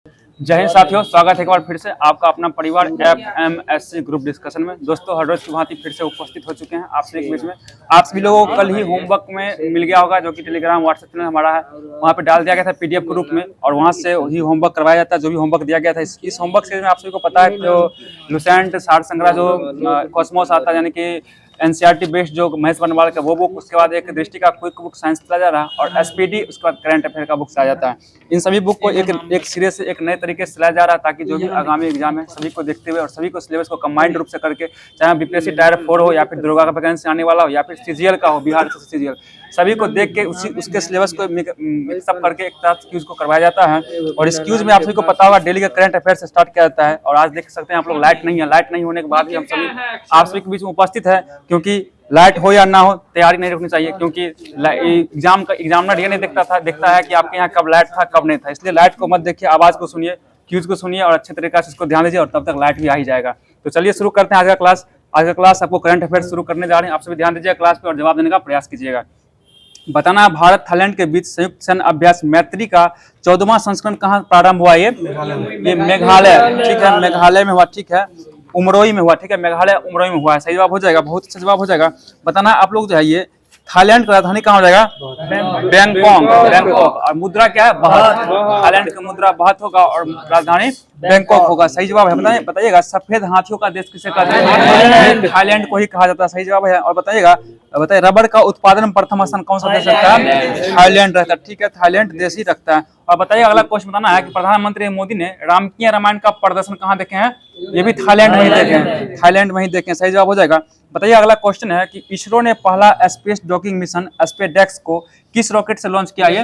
जय हिंद साथियों, स्वागत है एक बार फिर से आपका अपना परिवार FMSC ग्रुप डिस्कशन में। दोस्तों, हर रोज की भांति फिर से उपस्थित हो चुके हैं आप सभी के बीच में। आप सभी लोगों को कल ही होमवर्क में मिल गया होगा, जो कि टेलीग्राम व्हाट्सएप चैनल हमारा है, वहाँ पे डाल दिया गया था PDF के रूप में, और वहाँ से ही होमवर्क करवाया जाता है। जो भी होमवर्क दिया गया था इस होमवर्क सीरीज में आप सभी को पता है, जो लुसेंट साठ संग्रह जो कॉस्मोस आता है, यानी कि NCERT बेस्ड जो महेश बनवाल का वो बुक, उसके बाद एक दृष्टि का क्विक बुक साइंस चला जा रहा है, और SPD उसके बाद करंट अफेयर का बुक आ जाता है। इन सभी बुक को एक सिरे से एक नए तरीके से चलाया जा रहा है, ताकि जो भी आगामी एग्जाम है सभी को देखते हुए और सभी को सिलेबस को कंबाइंड रूप से करके, चाहे BPSC टायर 4 हो या फिर दरोगा का वैकेंसी आने वाला हो या फिर CGL का हो, बिहार CGL, सभी को देख के उसके सिलेबस को मिक्सअप करके एक साथ क्यूज को करवाया जाता है। और इस क्यूज में आप सभी को पता होगा डेली का करंट अफेयर से स्टार्ट किया जाता है। और आज देख सकते हैं आप लोग, लाइट नहीं होने के बाद भी हम सभी आप सभी के बीच में उपस्थित है, क्योंकि लाइट हो या ना हो तैयारी नहीं रुकनी चाहिए, क्योंकि एग्जामिनर ये नहीं देखता है कि आपके यहाँ कब लाइट था कब नहीं था। इसलिए लाइट को मत देखिए, आवाज को सुनिए, क्यूज को सुनिए और अच्छे तरीके से इसको ध्यान दीजिए, और तब तक लाइट भी आ ही जाएगा। तो चलिए शुरू करते हैं आज का क्लास। आज का क्लास आपको करंट अफेयर शुरू करने जा रहे हैं। आप सभी ध्यान दीजिए क्लास पे और जवाब देने का प्रयास कीजिएगा। बताना, भारत थाईलैंड के बीच संयुक्त सैन्य अभ्यास मैत्री का 14वां संस्करण कहाँ प्रारंभ हुआ? ये मेघालय, ठीक है, मेघालय में हुआ, ठीक है, उमरोई में हुआ, ठीक है, मेघालय उमरोई में हुआ है। सही जवाब हो जाएगा, बहुत अच्छा जवाब हो जाएगा। बताना आप लोग जो है, ये थाईलैंड की राजधानी कहाँ हो जाएगा? बैंकॉक। और मुद्रा क्या है? बाहत। थाईलैंड की मुद्रा बाहत होगा और राजधानी बैंकॉक होगा। सही जवाब है। बताइएगा सफेद हाथियों का देश किसे कहते हैं? थाईलैंड को ही कहा जाता है। सही जवाब है। और बताइए रबर का उत्पादन में प्रथम स्थान कौन सा देश रखता है? थाईलैंड रहता है, ठीक है, थाईलैंड देश ही रखता है। और बताइए अगला क्वेश्चन बताना है कि प्रधानमंत्री मोदी ने रामकीय रामायण का प्रदर्शन कहाँ देखे हैं? ये भी थाईलैंड में ही देखे हैं, थाईलैंड में ही देखे हैं। सही जवाब हो जाएगा। बताइए अगला क्वेश्चन है कि इसरो ने पहला स्पेस डॉकिंग मिशन स्पेसडेक्स को किस रॉकेट से लॉन्च किया? ये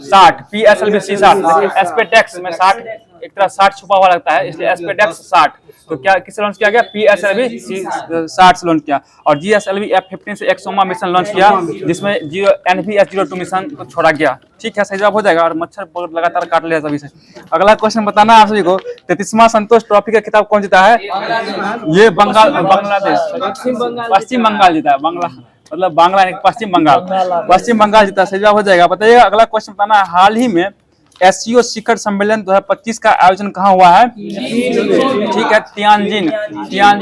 60 PSLV C60। स्पेसडेक्स में 60 एक तरह 60 छुपा हुआ लगता है, इसलिए स्पेसडेक्स 60। तो क्या किससे लॉन्च किया गया? PSLV C60 से लॉन्च किया। और GSLV F-15 से 100वां मिशन लॉन्च किया, जिसमें NVS-02 मिशन को छोड़ा गया। ठीक है, सही जवाब हो जाएगा। और मच्छर लगातार काट लिया सभी से। अगला क्वेश्चन बताना आप सभी को, 33वां संतोष ट्रॉफी का खिताब कौन जीता है? ये बांग्लादेश, पश्चिम बंगाल जीता है। मतलब बांग्ला पश्चिम बंगाल जीता। सही जवाब हो जाएगा। बताइए अगला क्वेश्चन बताना, हाल ही में SCO शिखर सम्मेलन 2025 का आयोजन कहाँ हुआ है? ठीक है, तियानजिन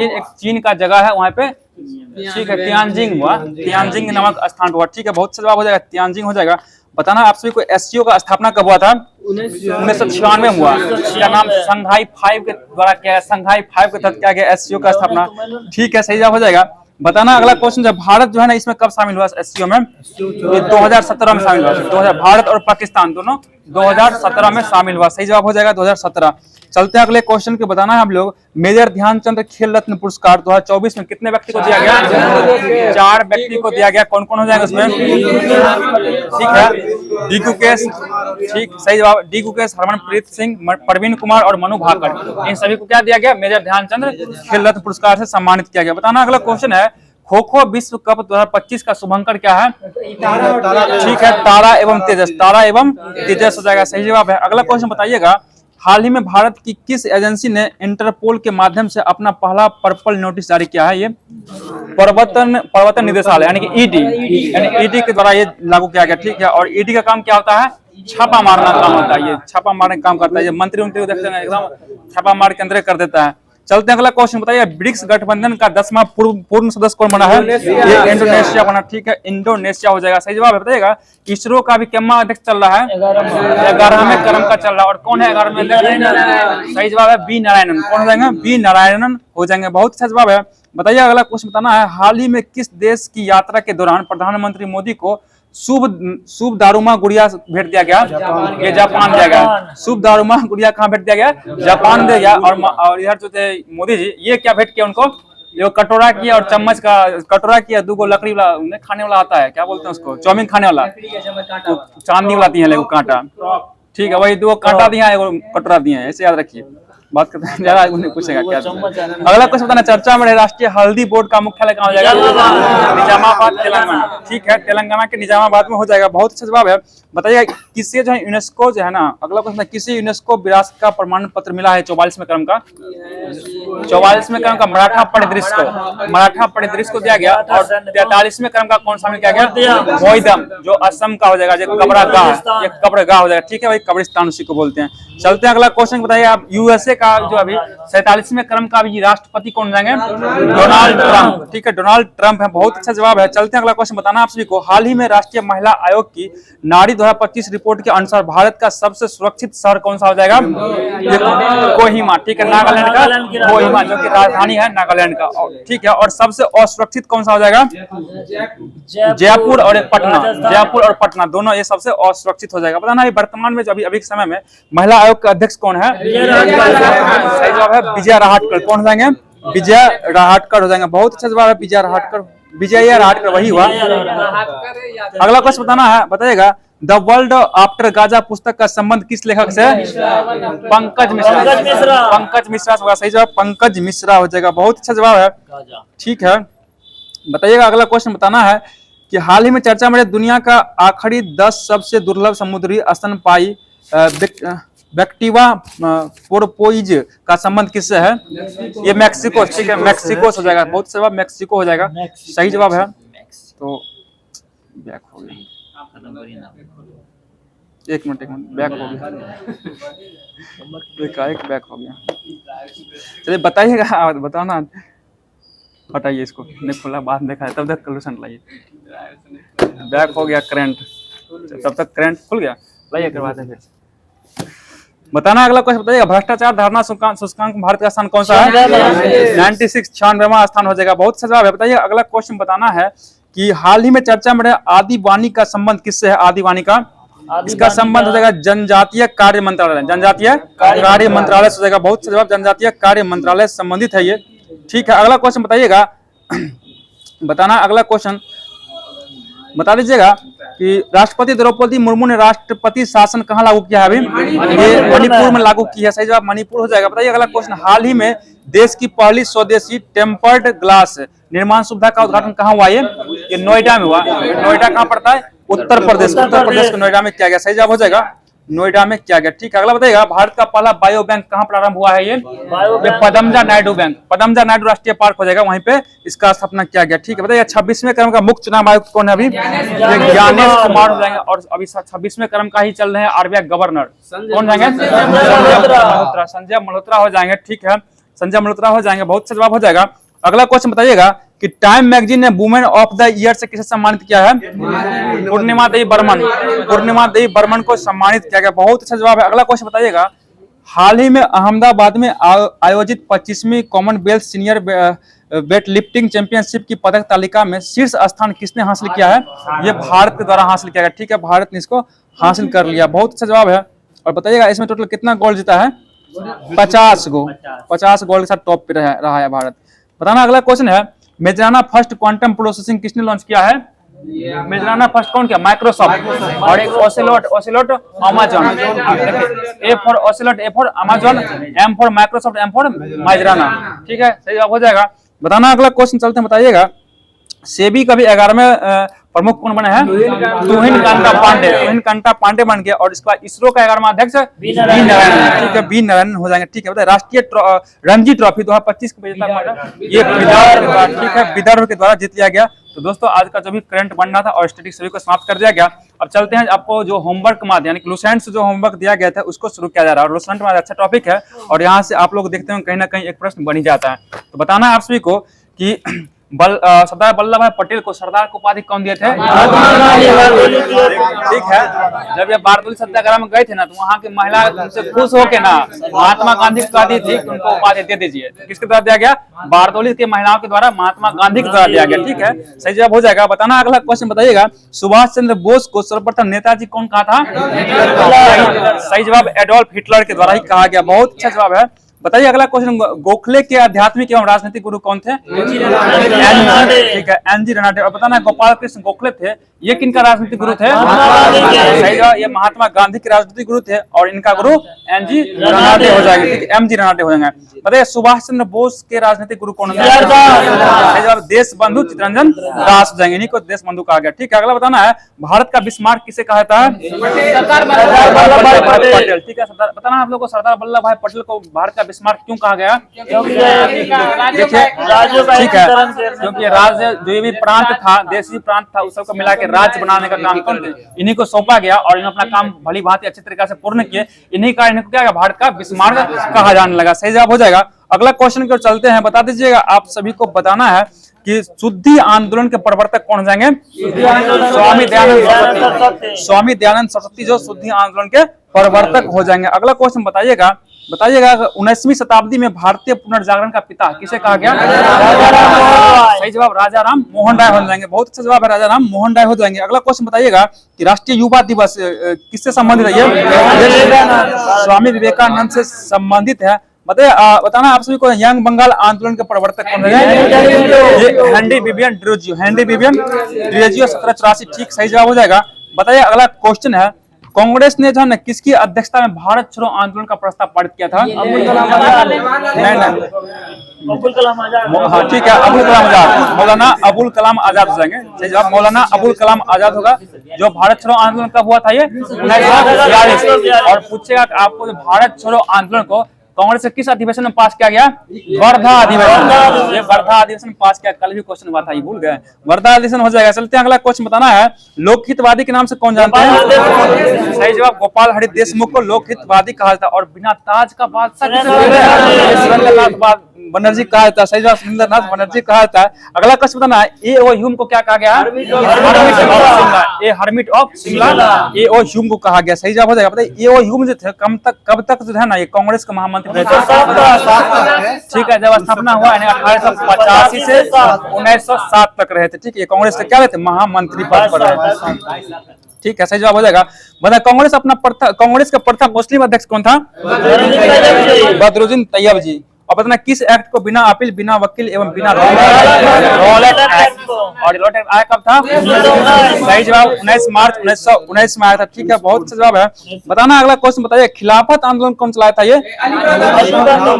एक चीन का जगह है वहाँ पे, ठीक है, तियानजिन नामक स्थान हुआ। ठीक है, बहुत अच्छा जवाब हो जाएगा, तियानजिन हो जाएगा। बताना आप सभी को SCO का स्थापना कब हुआ था? 1996 में हुआ। इसका नाम संघाई 5 के द्वारा किया गया, संघाई 5 के तहत किया गया SCO का स्थापना। ठीक है, सही जवाब हो जाएगा। बताना अगला क्वेश्चन, जब भारत जो है ना इसमें कब शामिल हुआ SCO में? 2017 में शामिल हुआ। भारत और पाकिस्तान दोनों 2017 में शामिल हुआ। सही जवाब हो जाएगा, 2017। चलते हैं अगले क्वेश्चन के। बताना है हम लोग, मेजर ध्यानचंद खेल रत्न पुरस्कार 2024 में कितने व्यक्ति को दिया गया? 4 व्यक्ति को दिया गया। कौन कौन हो जाएगा उसमें? ठीक है, डी गुकेश, ठीक, सही जवाब, डी गुकेश, हरमनप्रीत सिंह, प्रवीण कुमार और मनु भाकर, इन सभी को क्या दिया गया? मेजर ध्यानचंद खेल रत्न पुरस्कार से सम्मानित किया गया। बताना अगला क्वेश्चन है, खो खो विश्व कप 2025 का शुभंकर क्या है? ठीक है, तारा एवं तेजस हो जाएगा। सही जवाब है। अगला क्वेश्चन बताइएगा, हाल ही में भारत की किस एजेंसी ने इंटरपोल के माध्यम से अपना पहला पर्पल नोटिस जारी किया है? ये प्रवर्तन निदेशालय यानी कि ED के द्वारा ये लागू किया गया। ठीक है, और ED का काम क्या होता है? छापा मारना काम होता है। ये छापा मारने का काम करता है। ये मंत्री को देखते हैं एकदम छापा मार के अंदर कर देता है। चलते हैं अगला क्वेश्चन। बताइए ब्रिक्स गठबंधन का 10वां पूर्ण सदस्य कौन बना है? ये इंडोनेशिया बना। ठीक है, इंडोनेशिया हो जाएगा। सही जवाब है। बताइएगा इसरो का भी कितना अध्यक्ष चल रहा है? 11वें क्रम का चल रहा है। और कौन है 11वें अध्यक्ष? सही जवाब है B नारायणन। कौन हो जाएंगे? B नारायणन हो जाएंगे। बहुत अच्छा जवाब है। बताइए अगला क्वेश्चन बताना है, हाल ही में किस देश की यात्रा के दौरान प्रधानमंत्री मोदी को शुभ दारुमा गुड़िया भेंट दिया गया? ये जापान दिया गया। शुभ दारुमा गुड़िया कहाँ भेंट दिया गया? जापान दिया गया। और इधर जो थे मोदी जी, ये क्या भेंट किया उनको? ये कटोरा किया और चम्मच का कटोरा किया, 2 लकड़ी वाला खाने वाला आता है, क्या बोलते हैं उसको? चाउमीन खाने वाला, चांदी वाला दिया है कांटा। ठीक है, वही 2 कांटा दिया है, कटोरा दिया है, ऐसे याद रखिए। बात करते हैं जरा, उन्हें पूछेगा क्या। अगला क्वेश्चन बताना, चर्चा में राष्ट्रीय हल्दी बोर्ड का मुख्यालय कहाँ हो जाएगा? निजामाबाद, तेलंगाना। ठीक है, तेलंगाना के निजामाबाद में हो जाएगा। बहुत अच्छा जवाब है। बताइए किसे जो है यूनेस्को जो है ना, अगला क्वेश्चन है किसे यूनेस्को विरासत का प्रमाण पत्र मिला है 44वें क्रम का? 44वें क्रम का मराठा परिदृश्य को दिया गया। और 43वें क्रम का कौन शामिल किया गया? मोइदम, जो असम का हो जाएगा, जो कब्रगाह हो जाएगा, ठीक है भाई, कब्रिस्तान उसी को बोलते हैं। चलते हैं अगला क्वेश्चन, बताइए आप। यूएसए का जो अभी 47वें क्रम का अभी राष्ट्रपति कौन जाएंगे? डोनाल्ड ट्रंप, ठीक है, डोनाल्ड ट्रंप है। बहुत अच्छा जवाब है। चलते हैं अगला क्वेश्चन, बताना आप सभी को। हाल ही में राष्ट्रीय महिला आयोग की नारी 2025 रिपोर्ट के अनुसार भारत का सबसे सुरक्षित शहर कौन सा हो जाएगा? कोहिमा, ठीक है, नागालैंड का कोहिमा, जो कि राजधानी है नागालैंड का, ठीक है। और सबसे असुरक्षित कौन सा हो जाएगा? जयपुर और पटना, जयपुर और पटना दोनों ये सबसे असुरक्षित हो जाएगा। बताना वर्तमान में जो अभी समय में महिला आयोग के अध्यक्ष कौन है? सही जवाब है विजया राहटकर। कौन हो जाएंगे? विजय राहटकर हो जाएंगे। बहुत अच्छा जवाब है, विजय राहटकर, विजय राहटकर वही हुआ। अगला क्वेश्चन बताना है, बताइएगा द वर्ल्ड आफ्टर गाजा पुस्तक का संबंध किस लेखक से? पंकज मिश्रा होगा। सही जवाब पंकज मिश्रा हो जाएगा। बहुत अच्छा जवाब है, ठीक है। बताइएगा अगला क्वेश्चन बताना है कि हाल ही में चर्चा में दुनिया का आखिरी 10 सबसे दुर्लभ समुद्री स्तनपायी बैक्टीवा पोर्पोइज का संबंध किससे है? ये मैक्सिको, ठीक है, मैक्सिको से हो जाएगा। बहुत जवाब मैक्सिको हो जाएगा, सही जवाब है। तो बैक हो गया, एक मिनट बैक हो गया, बैक हो गया। चलिए बताइएगा, बताना, हटाइए इसको, नहीं खुला बात देखा है, तब तक सोल्यूशन लाइए। बैक हो गया करंट, तब तक करंट खुल गया, लाइए करवाते हैं फिर। बताना अगला क्वेश्चन, बताइएगा भ्रष्टाचार धारणा सूचकांक भारत का स्थान कौन सा है? 96, 96वां स्थान हो जाएगा। बहुत सा जवाब है। बताइए अगला क्वेश्चन बताना है कि हाल ही में चर्चा में आदि वाणी का संबंध किससे है? आदि वाणी का, इसका संबंध हो जाएगा जनजातीय कार्य मंत्रालय, जनजातीय कार्य मंत्रालय से हो जाएगा। बहुत सा जवाब जनजातीय कार्य मंत्रालय से संबंधित है ये, ठीक है। अगला क्वेश्चन बताइएगा, बताना अगला क्वेश्चन बता दीजिएगा कि राष्ट्रपति द्रौपदी मुर्मू ने राष्ट्रपति शासन कहाँ लागू किया है? अभी ये मणिपुर में लागू किया है। सही जवाब मणिपुर हो जाएगा। बताइए अगला क्वेश्चन, हाल ही में देश की पहली स्वदेशी टेम्पर्ड ग्लास निर्माण सुविधा का उद्घाटन कहाँ हुआ? ये नोएडा में हुआ। नोएडा कहाँ पड़ता है? उत्तर प्रदेश के नोएडा में किया गया। सही जवाब हो जाएगा नोएडा में किया गया, ठीक है। अगला बताइएगा भारत का पहला बायो बैंक कहाँ प्रारंभ हुआ है? ये पदमजा नायडू बैंक, पदमजा नायडू राष्ट्रीय पार्क हो जाएगा, वहीं पे इसका स्थापना किया गया, ठीक है। बताइए 26वें क्रम का मुख्य चुनाव आयुक्त कौन है? अभी ज्ञानेश कुमार हो जाएंगे। और अभी 26वें क्रम का ही चल रहे हैं आरबीआई गवर्नर, कौन जाएंगे? संजय मल्होत्रा हो जाएंगे, ठीक है, संजय मल्होत्रा हो जाएंगे। बहुत अच्छा जवाब हो जाएगा। अगला क्वेश्चन बताइएगा कि टाइम मैगजीन ने वुमेन ऑफ द ईयर से किसे सम्मानित किया है? पूर्णिमा देवी बर्मन को सम्मानित किया गया। बहुत अच्छा जवाब है। अगला क्वेश्चन बताइएगा, हाल ही में अहमदाबाद में आयोजित 25वीं Commonwealth senior weight lifting championship की पदक तालिका में शीर्ष स्थान किसने हासिल किया है? ये भारत के द्वारा हासिल किया गया, ठीक है, भारत ने इसको हासिल कर लिया। बहुत अच्छा जवाब है। और बताइएगा इसमें टोटल कितना गोल्ड जीता है? 50 गोल्ड के साथ टॉप पे रहा है भारत। बताना अगला क्वेश्चन है, मेजराना फर्स्ट क्वांटम प्रोसेसिंग किसने लॉन्च किया है? मेजराना फर्स्ट कौन किया? माइक्रोसॉफ्ट। और एक Ocelot Amazon. A for Ocelot, A for Amazon, M for Microsoft, M for Majorana, ठीक है, सही जवाब हो जाएगा। बताना अगला क्वेश्चन, चलते हैं, बताइएगा सेबी का भी 11वें प्रमुख कौन बने हैं? तुहिन कांता पांडे बन गया। और इसके बाद इसरो का 11वां अध्यक्ष बी नारायण, ठीक है, बी नारायण हो जाएंगे, ठीक है। बताइए राष्ट्रीय रणजी ट्रॉफी 2025 के ये विदर्भ के द्वारा जीत लिया गया। तो दोस्तों आज का जो भी करंट बनना था और स्टैटिक सभी को समाप्त कर दिया गया। अब चलते हैं, आपको जो होमवर्क माध्यम यानी लुसेंट से जो होमवर्क दिया गया था उसको शुरू किया जा रहा है। और लुसेंट में अच्छा टॉपिक है और यहाँ से आप लोग देखते हैं कहीं ना कहीं एक प्रश्न बन ही जाता है। तो बताना है आप सभी को कि सरदार वल्लभ भाई पटेल को सरदार को उपाधि कौन दिए थे? ठीक है, जब ये बारडोली सत्याग्रह में गए थे ना, तो वहाँ की महिला उनसे खुश होके ना महात्मा गांधी को कह दी थी कि उनको उपाधि दे दीजिए। किसके द्वारा दिया गया? बारडोली की महिलाओं के द्वारा महात्मा गांधी के द्वारा दिया गया, ठीक है, सही जवाब हो जाएगा। बताना अगला क्वेश्चन बताइएगा, सुभाष चंद्र बोस को सर्वप्रथम नेताजी कौन कहा था? सही जवाब एडोल्फ हिटलर के द्वारा ही कहा गया। बहुत अच्छा जवाब है। बताइए अगला क्वेश्चन, गोखले के आध्यात्मिक एवं राजनीतिक गुरु कौन थे? ठीक है, एनजी रनाटे। और बताना गोपाल कृष्ण गोखले थे, ये किनका राजनीतिक गुरु थे? सही जवाब ये महात्मा गांधी के राजनीतिक गुरु थे। और इनका गुरु एनजी रनाटे हो जाएंगे, ठीक है, एमजी रनाटे हो जाएंगे। बताइए सुभाष चंद्र बोस के राजनीतिक गुरु कौन है? जवाब देश बंधु चित्तरंजन दास हो जाएंगे, इन्हीं को देश बंधु कहा गया। ठीक है, अगला बताना है भारत का बिस्मार्क किसे कहा जाता है? पटेल। ठीक है, बताना आप लोग को सरदार वल्लभ भाई पटेल को भारत का बिस्मार्क क्यों कहा गया? देखिए ठीक है, क्योंकि राज्य जो भी प्रांत था, देशी प्रांत था, उस सबको मिला के राज्य बनाने का काम कौन थे? इन्हीं को सौंपा गया और इन्होंने अपना काम भली भांति अच्छी तरीके से पूर्ण किए। इन्हीं का इनको क्या भारत का बिस्मार्क कहा जाने लगा। सही जवाब हो जाएगा। अगला क्वेश्चन की ओर चलते हैं। बता दीजिएगा, आप सभी को बताना है कि शुद्धि आंदोलन के प्रवर्तक कौन जाएंगे? स्वामी दयानंद सरस्वती। स्वामी दयानंद सरस्वती जो शुद्धि आंदोलन के प्रवर्तक हो जाएंगे। अगला क्वेश्चन बताइएगा 19वीं शताब्दी में भारतीय पुनर्जागरण का पिता किसे कहा गया? सही जवाब राजा राम मोहन राय हो जाएंगे। बहुत अच्छा जवाब है, राजा राम मोहन राय हो जाएंगे। अगला क्वेश्चन बताइएगा कि राष्ट्रीय युवा दिवस किससे संबंधित है? स्वामी विवेकानंद से संबंधित है। बताना आप सभी को यंग बंगाल आंदोलन के प्रवर्तक कौन है? ये हेनरी विवियन ड्यूजियो। हेनरी विवियन ड्यूजियो 1784। ठीक, सही जवाब हो जाएगा। बताइए अगला क्वेश्चन है, कांग्रेस ने जो है किसकी अध्यक्षता में भारत छोड़ो आंदोलन का प्रस्ताव पारित किया था? अबुल कलाम आजाद। हाँ ठीक है, अबुल कलाम आजाद। मौलाना अबुल कलाम आजाद हो जाएंगे। सही जवाब मौलाना अबुल कलाम आजाद होगा। जो भारत छोड़ो आंदोलन कब हुआ था? ये 1942। और पूछेगा आपको भारत छोड़ो आंदोलन को कांग्रेस के किस अधिवेशन में पास किया गया? वर्धा अधिवेशन। ये वर्धा अधिवेशन में पास किया। कल भी क्वेश्चन हुआ था, ये भूल गए। वर्धा अधिवेशन हो जाएगा। चलते हैं, अगला क्वेश्चन बताना है, लोकहितवादी के नाम से कौन जानते हैं? सही जवाब गोपाल हरि देशमुख को लोकहितवादी कहा जाता है। और बिना ताज का बादशाह बनर्जी कहा जाता है। सही जवाब सुरेंद्रनाथ बनर्जी कहा जाता है। अगला क्वेश्चन बताना है, ए ओ ह्यूम को क्या कहा गया? Hermit of Shimla A O Hume को कहा गया। सही जवाब हो जाएगा। बताइए ए ओ ह्यूम जो थे कब तक जो है ना, ये कांग्रेस के महामंत्री थे। ठीक है, जब स्थापना हुआ 1885 से 1907 तक रहे थे। ठीक है, कांग्रेस के क्या रहे थे? महामंत्री पद पर रहे। ठीक है, सही जवाब हो जाएगा। बताए कांग्रेस का प्रथम मुस्लिम अध्यक्ष कौन था? बदरुद्दीन तैयब जी। और बताना किस एक्ट को बिना अपील, बिना वकील एवं बिना रॉलेट एक्ट, और रॉलेट एक्ट आया कब था? सही जवाब 19 मार्च 1919 में आया था। ठीक है, बहुत अच्छा जवाब है। बताना अगला क्वेश्चन बताइए, खिलाफत आंदोलन कौन चलाया था? ये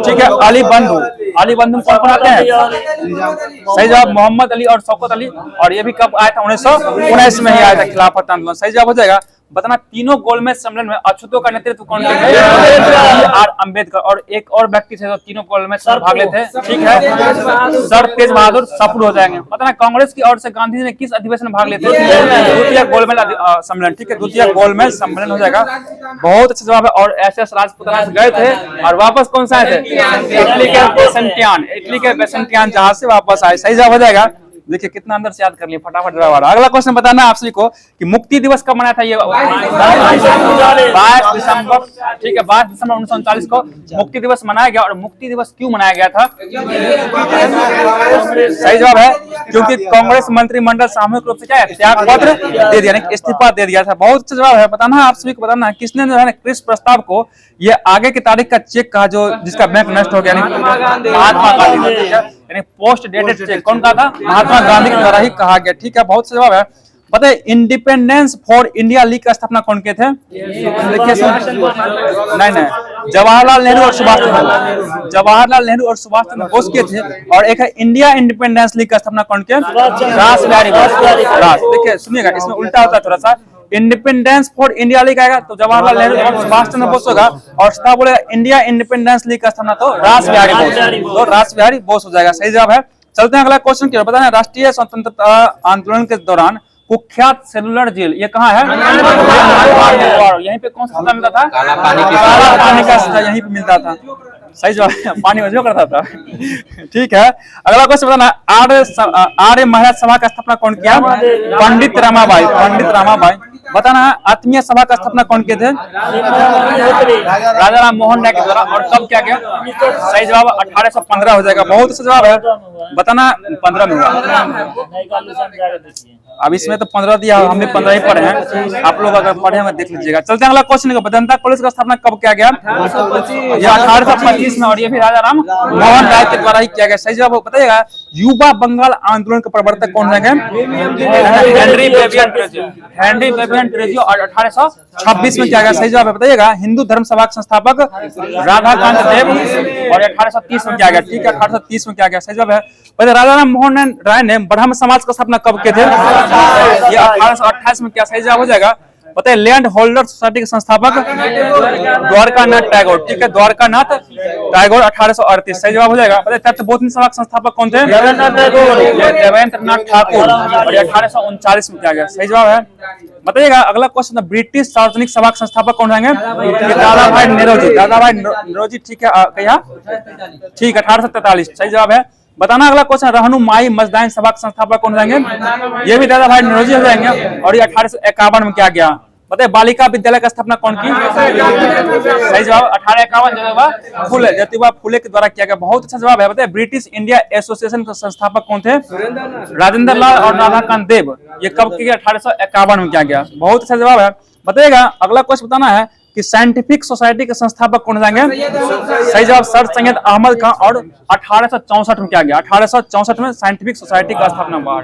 ठीक है, अली बंधु। अली बंधु कौन बनाते हैं? सही जवाब मोहम्मद अली और शौकत अली। और ये भी कब आया था? 1919 में ही आया था खिलाफत आंदोलन। सही जवाब हो जाएगा। बताना तीनों गोलमेज सम्मेलन में अछूतों का नेतृत्व कौन करते हैं? आर अम्बेडकर। और एक और व्यक्ति थे जो तीनों गोलमेज में भाग लेते हैं। ठीक है, सर तेज बहादुर सप्रू हो जाएंगे। बताना कांग्रेस की ओर से गांधी जी ने किस अधिवेशन में भाग लेते हैं? द्वितीय गोलमेज सम्मेलन। ठीक है, द्वितीय गोलमेज सम्मेलन हो जाएगा। बहुत अच्छा जवाब है। और एस राजपुताना से गए थे और वापस कौन सा आए थे? इटली के बेसेंटियान जहाज से वापस आए। सही जवाब हो जाएगा। देखिए कितना अंदर से याद कर लिए फटाफट जवाब। अगला क्वेश्चन बताना है आप सभी को कि मुक्ति दिवस कब मनाया था? ये 22 दिसंबर। ठीक है, 22 दिसंबर 1939 को मुक्ति दिवस मनाया गया। और मुक्ति दिवस क्यों मनाया गया था? सही जवाब है क्योंकि कांग्रेस मंत्रिमंडल सामूहिक रूप से क्या है? त्याग पत्र दे दिया, इस्तीफा दे दिया था। बहुत अच्छा जवाब है। बताना आप सभी को बताना किसने जो है ना क्रिस प्रस्ताव को ये आगे की तारीख का चेक कहा, जो जिसका बैंक नष्ट हो गया? महात्मा गांधी। यानी पोस्ट डेटेड चेक कौन कहा था? महात्मा गांधी के द्वारा ही कहा गया। ठीक है, बहुत अच्छा जवाब है। पता है इंडिपेंडेंस फॉर इंडिया लीग का स्थापना कौन किए थे? देखिए नहीं, जवाहरलाल नेहरू और सुभाष चंद्र। जवाहरलाल नेहरू और सुभाष चंद्र बोस किए थे। और एक है इंडिया इंडिपेंडेंस लीग का स्थापना कौन किया? रास बिहारी बोस। देखिए सुनिएगा, इसमें उल्टा होता है थोड़ा सा। इंडिपेंडेंस फॉर इंडिया लीग आएगा तो जवाहरलाल नेहरू और सुभाष चंद्र बोस होगा। और बोलेगा इंडिया इंडिपेंडेंस लीग का स्थापना तो रास बिहारी बोस, तो रास बिहारी बोस हो जाएगा। सही जवाब है। चलते हैं अगला क्वेश्चन की ओर। बताना राष्ट्रीय स्वतंत्रता आंदोलन के दौरान कुख्यात सेलुलर जेल ये कहाँ है? यहीं पे कौन सा सजा मिलता था? काला पानी का सजा यहीं पे मिलता था। सही जवाब, पानी वजह करता था। ठीक है, अगला क्वेश्चन बताना आर्य महिला सभा का स्थापना कौन किया? पंडित रमाबाई। पंडित रमाबाई। बताना आत्मीय सभा का स्थापना कौन किए थे? राजा राम मोहन राय के द्वारा। और कब क्या गया? सही जवाब 1815 हो जाएगा। बहुत अच्छा जवाब है। बताना 15 में हुआ। अब इसमें तो 15 दिया, हमने 15 ही पढ़े हैं, आप लोग अगर पढ़े हैं देख लीजिएगा। चलते हैं अगला क्वेश्चन। वेदांता कॉलेज का स्थापना कब किया गया? ये 1825 में, और ये भी राजा राम मोहन राय के द्वारा ही किया गया। सही जवाब बताइएगा। युवा बंगाल आंदोलन के प्रवर्तक कौन है? हेनरी बेबियन ट्रेजियो, और 1826 में किया गया। सही जवाब बताइएगा। हिंदू धर्म सभा के संस्थापक राधाकांत देव, और 1830 में किया गया। ठीक है, 1830 में किया गया। सही जवाब है। राजा राम मोहन राय ने ब्रह्म समाज का स्थापना कब किए थे? ये 1828 में। क्या सही जवाब हो जाएगा? बताइए। लैंड होल्डर सोसाइटी के संस्थापक द्वारकानाथ टैगोर। ठीक है, द्वारकानाथ टैगोर, 1838। सही जवाब हो जाएगा। बताइए। तत्वबोधिनी सभा के संस्थापक कौन थे? देवेंद्र नाथ ठाकुर, और 1839 में किया गया। सही जवाब है। बताइएगा। अगला क्वेश्चन। ब्रिटिश सार्वजनिक सभा के संस्थापक कौन रहेंगे? दादा भाई नौरोजी। दादा भाई नौरोजी। ठीक है, ठीक है, 1843। सही जवाब है। बताना अगला क्वेश्चन। रहनुमाई मजदाइन सभा के संस्थापक कौन रहेंगे? ये भी दादा भाई नौरोजी हो जाएंगे, और ये 1851 में किया गया। बताइए। बालिका विद्यालय का स्थापना कौन की? सही जवाब 1851 ज्योतिबा फुले के द्वारा किया गया। बहुत अच्छा जवाब है। बताइए। ब्रिटिश इंडिया एसोसिएशन के संस्थापक कौन थे? राजेंद्र लाल और राधाकांत देव। ये कब किया गया? 1851 में किया गया। बहुत अच्छा जवाब है। बताइएगा। अगला क्वेश्चन बताना है कि साइंटिफिक सोसाइटी के संस्थापक कौन जाएंगे? सही जवाब सर सैयद अहमद खान, और 1864 में किया गया। 1864 में साइंटिफिक सोसाइटी का स्थापना हुआ।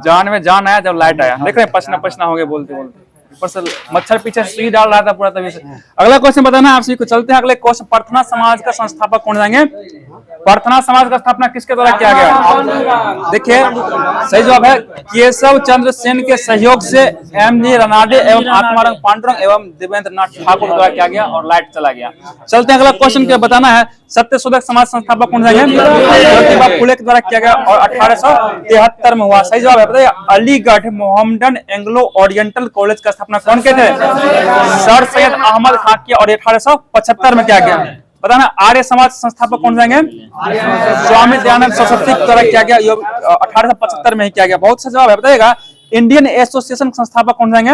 जान में जान आया जब लाइट आया। देख रहे हैं, पसीना पसीना हो गया बोलते बोलते। ऊपर से मच्छर पीछे सुई डाल रहा था पूरा तभी से। अगला क्वेश्चन बताना आप सभी को। चलते हैं अगले क्वेश्चन। प्रार्थना समाज का संस्थापक कौन जाएंगे? प्रार्थना समाज का स्थापना किसके द्वारा किया गया? देखिए। सही जवाब है केशव चंद्र सेन के सहयोग से एम.जी. रनाडे एवं आत्माराम पांडुरंग एवं देवेंद्र नाथ ठाकुर द्वारा किया गया, और लाइट चला गया। चलते हैं अगला क्वेश्चन। क्या बताना है? सत्यशोधक समाज संस्थापक कौन जाएंगे? ज्योतिबा फुले के द्वारा किया गया, और 1873 में हुआ। सही जवाब है। बताइए। Aligarh Mohammedan Anglo oriental college का स्थापना कौन के थे? सर सैयद अहमद खान की, और 1875 में किया गया। बताना। आर्य समाज संस्थापक कौन जाएंगे? स्वामी दयानंद सरस्वती के द्वारा किया गया। 1875 में ही किया गया। बहुत अच्छा जवाब है। बताइएगा। इंडियन एसोसिएशन के संस्थापक कौन जाएंगे?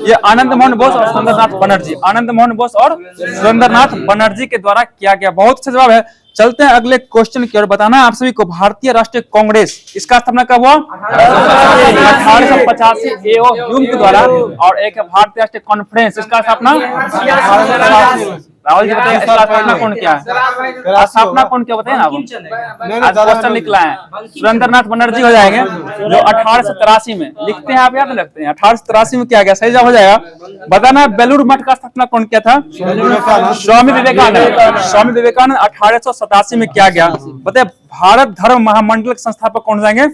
ये आनंद मोहन बोस और सुरेंद्रनाथ बनर्जी। आनंद मोहन बोस और सुरेंद्रनाथ बनर्जी के द्वारा किया गया। बहुत अच्छा जवाब है। चलते हैं अगले क्वेश्चन की ओर। बताना है आप सभी को। भारतीय राष्ट्रीय कांग्रेस, इसका स्थापना कब हुआ? 1885 ए.ओ. ह्यूम के द्वारा, और एक भारतीय राष्ट्रीय कॉन्फ्रेंस, इसका स्थापना राहुल जी बताइए। स्थापना कौन किया है? स्थापना कौन किया बताइए ना आप। आज क्वेश्चन निकला है। सुरेंद्रनाथ बनर्जी हो जाएंगे, जो 1883 में। लिखते हैं आप, याद रखते हैं। 1883 में किया गया। सही जवाब हो जाएगा। बताना। बेलूर मठ का स्थापना कौन किया था? स्वामी विवेकानंद। स्वामी विवेकानंद 1887 में किया गया। बताइए। भारत धर्म महामंडल के संस्थापक कौन जाएंगे?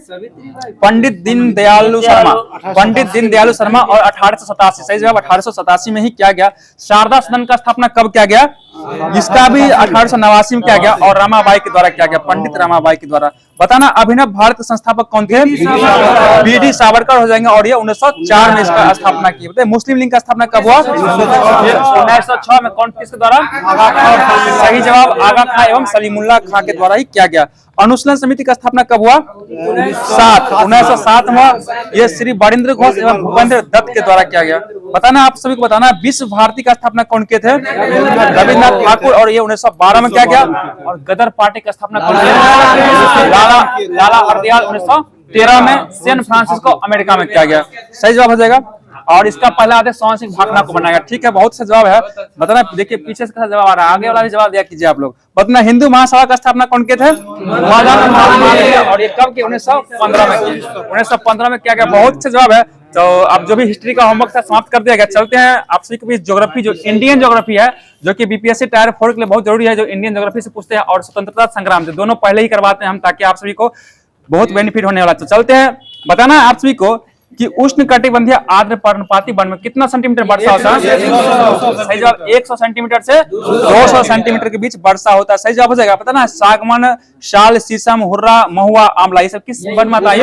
पंडित दीनदयालु शर्मा। पंडित दीनदयालु शर्मा, और 1887। सही जवाब 1887 में ही किया गया। शारदा सदन का स्थापना कब किया गया? इसका भी 1889 में किया गया, और रामाबाई के द्वारा किया गया। पंडित रामाबाई के द्वारा। बताना। अभिनव भारत के संस्थापक कौन थे? बी.डी. सावरकर हो जाएंगे, और ये 1904 में इसका स्थापना की। बताइए। मुस्लिम लीग का स्थापना कब हुआ? 1906 में। कौन किसके द्वारा? सही जवाब आगा खां एवं सलीमुल्लाह खां के द्वारा ही किया गया। अनुशीलन समिति का स्थापना कब हुआ? 1907 में। ये श्री बरिंद्र घोष एवं भूपेंद्र दत्त के द्वारा किया गया। बताना। आप सभी को बताना। विश्व भारती का स्थापना कौन के थे? रविन्द्रनाथ ठाकुर, और ये 1912 में किया गया। और गदर पार्टी का स्थापना कौन किया? लाला हरदयाल 1913 में सैन फ्रांसिस्को अमेरिका में किया गया। सही जवाब हो जाएगा। और इसका पहला आदेश सोहन सिंह भाखड़ा को बनाया। ठीक है, बहुत सा जवाब है। बताना। देखिए पीछे से जवाब आ रहा है, आगे वाला भी जवाब दिया कीजिए आप लोग। बताना। हिंदू महासभा का स्थापना कौन के थे? और ये कब के? 1915 में। 1915 में किया गया। बहुत से जवाब है। तो अब जो भी हिस्ट्री का होमवर्क था समाप्त कर दिया गया। चलते हैं आप सभी को भी ज्योग्राफी, जो इंडियन ज्योग्राफी है, जो कि बीपीएससी टायर 4 के लिए बहुत जरूरी है, जो इंडियन ज्योग्राफी से पूछते हैं, और स्वतंत्रता संग्राम से, दोनों पहले ही करवाते हैं हम, ताकि आप सभी को बहुत बेनिफिट होने वाला है। तो चलते हैं। बताना आप सभी को कि उष्ण कटिबंधीय आर्द्र पर्णपाती वन में कितना सेंटीमीटर वर्षा होता है? सही जवाब 100 सेंटीमीटर से 200 सेंटीमीटर के बीच वर्षा होता है। सही जवाब हो जाएगा। पता ना। सागवन, शाल, शीशम, हुर्रा, महुआ, आंवला, ये सब किस वन में आता है?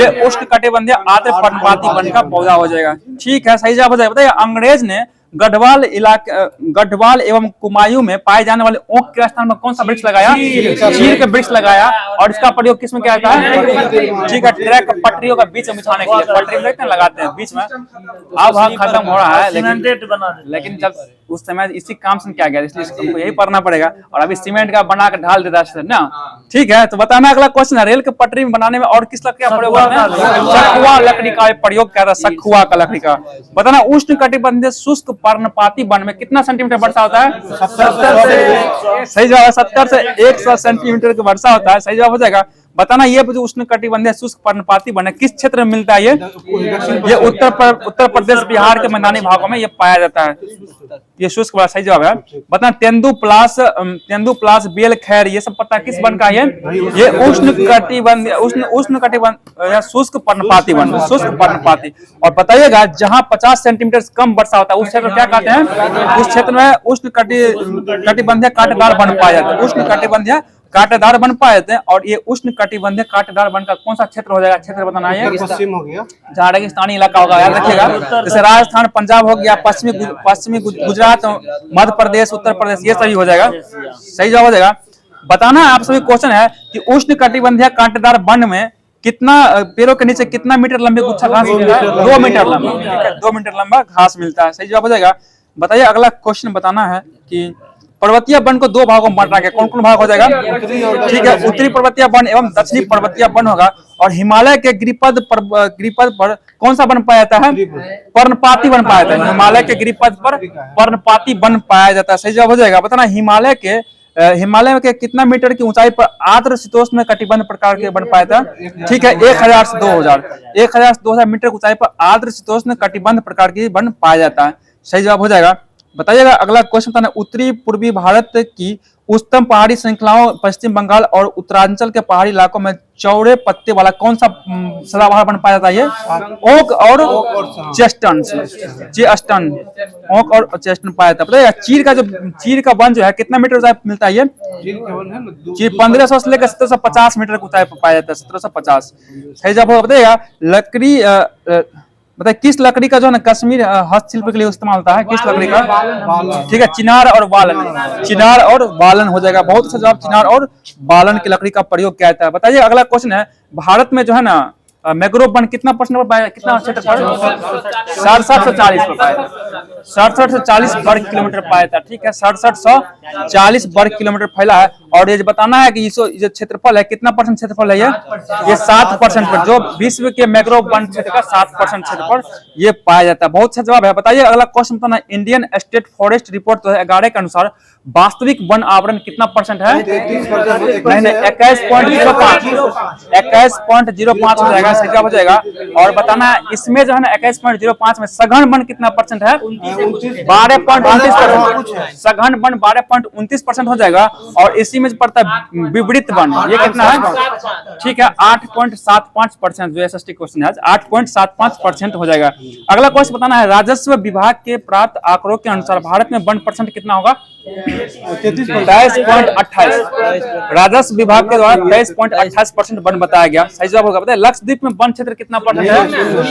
ये उष्ण कटिबंधीय आर्द्र पर्णपाती वन का पौधा हो जाएगा। ठीक है, सही जवाब हो जाएगा। बताइए। अंग्रेज ने गढ़वाल एवं कुमायूं में पाए जाने वाले ओक के स्थान में कौन सा वृक्ष लगाया? चीड़ के वृक्ष लगाया। और इसका प्रयोग किसमें किया जाता है? ठीक है, ट्रैक पटरियों का बीच में बिछाने के लिए। पटरी में लगाते हैं बीच में। अब खत्म हो रहा है, लेकिन जब उस समय इसी काम से क्या गया, इसलिए हमको यही पढ़ना पड़ेगा। और अभी सीमेंट का बना के ढाल देता है ना। ठीक है, तो बताना अगला क्वेश्चन है, रेल के पटरी में बनाने में और किस लकड़ी का प्रयोग करते हैं? सखुआ लकड़ी का प्रयोग किया था, सखुआ का लकड़ी का। बताना उष्ण कटिबंधीय शुष्क पर्णपाती वन में कितना सेंटीमीटर वर्षा होता है? 70 से, सही जवाब है, 70 से 100 सेंटीमीटर की वर्षा होता है, सही जवाब हो जाएगा। बताना ये जो उष्ण कटिबंधीय शुष्क पर्णपाती वन है किस क्षेत्र में मिलता है? ये उत्तर प्रदेश बिहार के मैदानी भागों में ये पाया जाता है, ये शुष्क वाला, सही जवाब है। बताना तेंदुप्लास बेल खैर ये सब पता किस वन का है? ये उष्ण कटिबंध शुष्क पर्णपाती वन, शुष्क पर्णपाती। और बताइएगा जहां 50 सेंटीमीटर कम वर्षा होता है उस क्षेत्र क्या कहते हैं? उस क्षेत्र में उष्ण कटिबंधीय कांटेदार वन पाया जाता है, उष्ण कटिबंधीय कांटेदार वन पाए जाते हैं। और ये उष्ण कटिबंधीय कांटेदार वन का कौन सा क्षेत्र हो जाएगा? क्षेत्र बताना है, पश्चिम हो गया, जहाँ रेगिस्तानी इलाका होगा, याद रखिएगा। जैसे राजस्थान, पंजाब हो गया, पश्चिमी गुजरात, मध्य प्रदेश, उत्तर प्रदेश, ये सभी हो जाएगा, सही जवाब हो जाएगा। बताना आप सभी क्वेश्चन है कि उष्ण कटिबंधीय कांटेदार वन में कितना पेड़ों के नीचे कितना मीटर लंबे गुच्छा घास मिलता है? 2 मीटर लंबा, ठीक है, 2 मीटर लंबा घास मिलता है, सही जवाब हो जाएगा। बताइए अगला क्वेश्चन बताना है कि पर्वतीय वन को 2 भागों में बांटा गया, कौन कौन भाग हो जाएगा? ठीक है, उत्तरी पर्वतीय वन एवं दक्षिणी पर्वतीय वन होगा। और हिमालय के गिरिपद पर कौन सा वन पाया जाता है? पर्णपाती वन पाया जाता है, हिमालय के गिरिपद पर पर्णपाती वन पाया जाता है, सही जवाब हो जाएगा। बताना हिमालय के कितना मीटर की ऊंचाई पर आर्द्र शीतोष्ण कटिबंध प्रकार के वन पाया था? ठीक है, 1000 से 2000 मीटर की ऊंचाई पर आर्द्र शीतोष्ण कटिबंध प्रकार की वन पाया जाता है, सही जवाब हो जाएगा। बताइएगा अगला क्वेश्चन बताना, उत्तरी पूर्वी भारत की उच्चतम पहाड़ी श्रृंखलाओं पश्चिम बंगाल और उत्तरांचल के पहाड़ी इलाकों में चौड़े पत्ते वाला कौन सा सदाबहार वन पाया जाता है? ये ओक और चेस्टन, ओक और चेस्टन पाया जाता है। बताइए चीर का वन जो है कितना मीटर ऊंचाई मिलता है? ये चीर 1500 से लेकर 1750 मीटर की ऊंचाई पर पाया जाता है, 1750, सही जवाब होगा। बताइएगा लकड़ी बताइए किस लकड़ी का जो है ना कश्मीर हस्तशिल्प के लिए इस्तेमाल होता है? किस लकड़ी का? ठीक है, चिनार और वालन, चिनार और वालन हो जाएगा, बहुत अच्छा जवाब, चिनार और वालन की लकड़ी का प्रयोग किया जाता है। बताइए अगला क्वेश्चन है, भारत में जो है ना मैंग्रोव वन कितना परसेंट पर पाया, कितना क्षेत्रफल? 6740 पर पाया, 6740 वर्ग किलोमीटर पाया था, ठीक है, 6740 वर्ग किलोमीटर फैला है। और ये बताना है कि जो क्षेत्रफल है कितना परसेंट क्षेत्रफल है? ये 7% पर, जो विश्व के मैंग्रोव वन क्षेत्र का 7% क्षेत्रफल ये पाया जाता है, बहुत अच्छा जवाब है। बताइए अगला क्वेश्चन बताना, इंडियन स्टेट फॉरेस्ट रिपोर्ट 2011 के अनुसार वास्तविक वन आवरण कितना परसेंट है? 21.05 हो जाएगा, सही जवाब हो जाएगा। और बताना है इसमें जो है ना 21.05 में सघन वन कितना परसेंट है? 12.29%, सघन वन 12.29% हो जाएगा। और इसी में पड़ता है विवृत वन, ये कितना है? ठीक है, 8.75%, जो SST क्वेश्चन है 8.75% हो जाएगा। अगला क्वेश्चन बताना है, राजस्व विभाग के प्राप्त आंकड़ों के अनुसार भारत में वन परसेंट कितना होगा? 23.28, राजस्व विभाग के द्वारा 23.28% वन बताया गया, सही जवाब होगा। बताइए लक्षद्वीप में वन क्षेत्र कितना परसेंट है?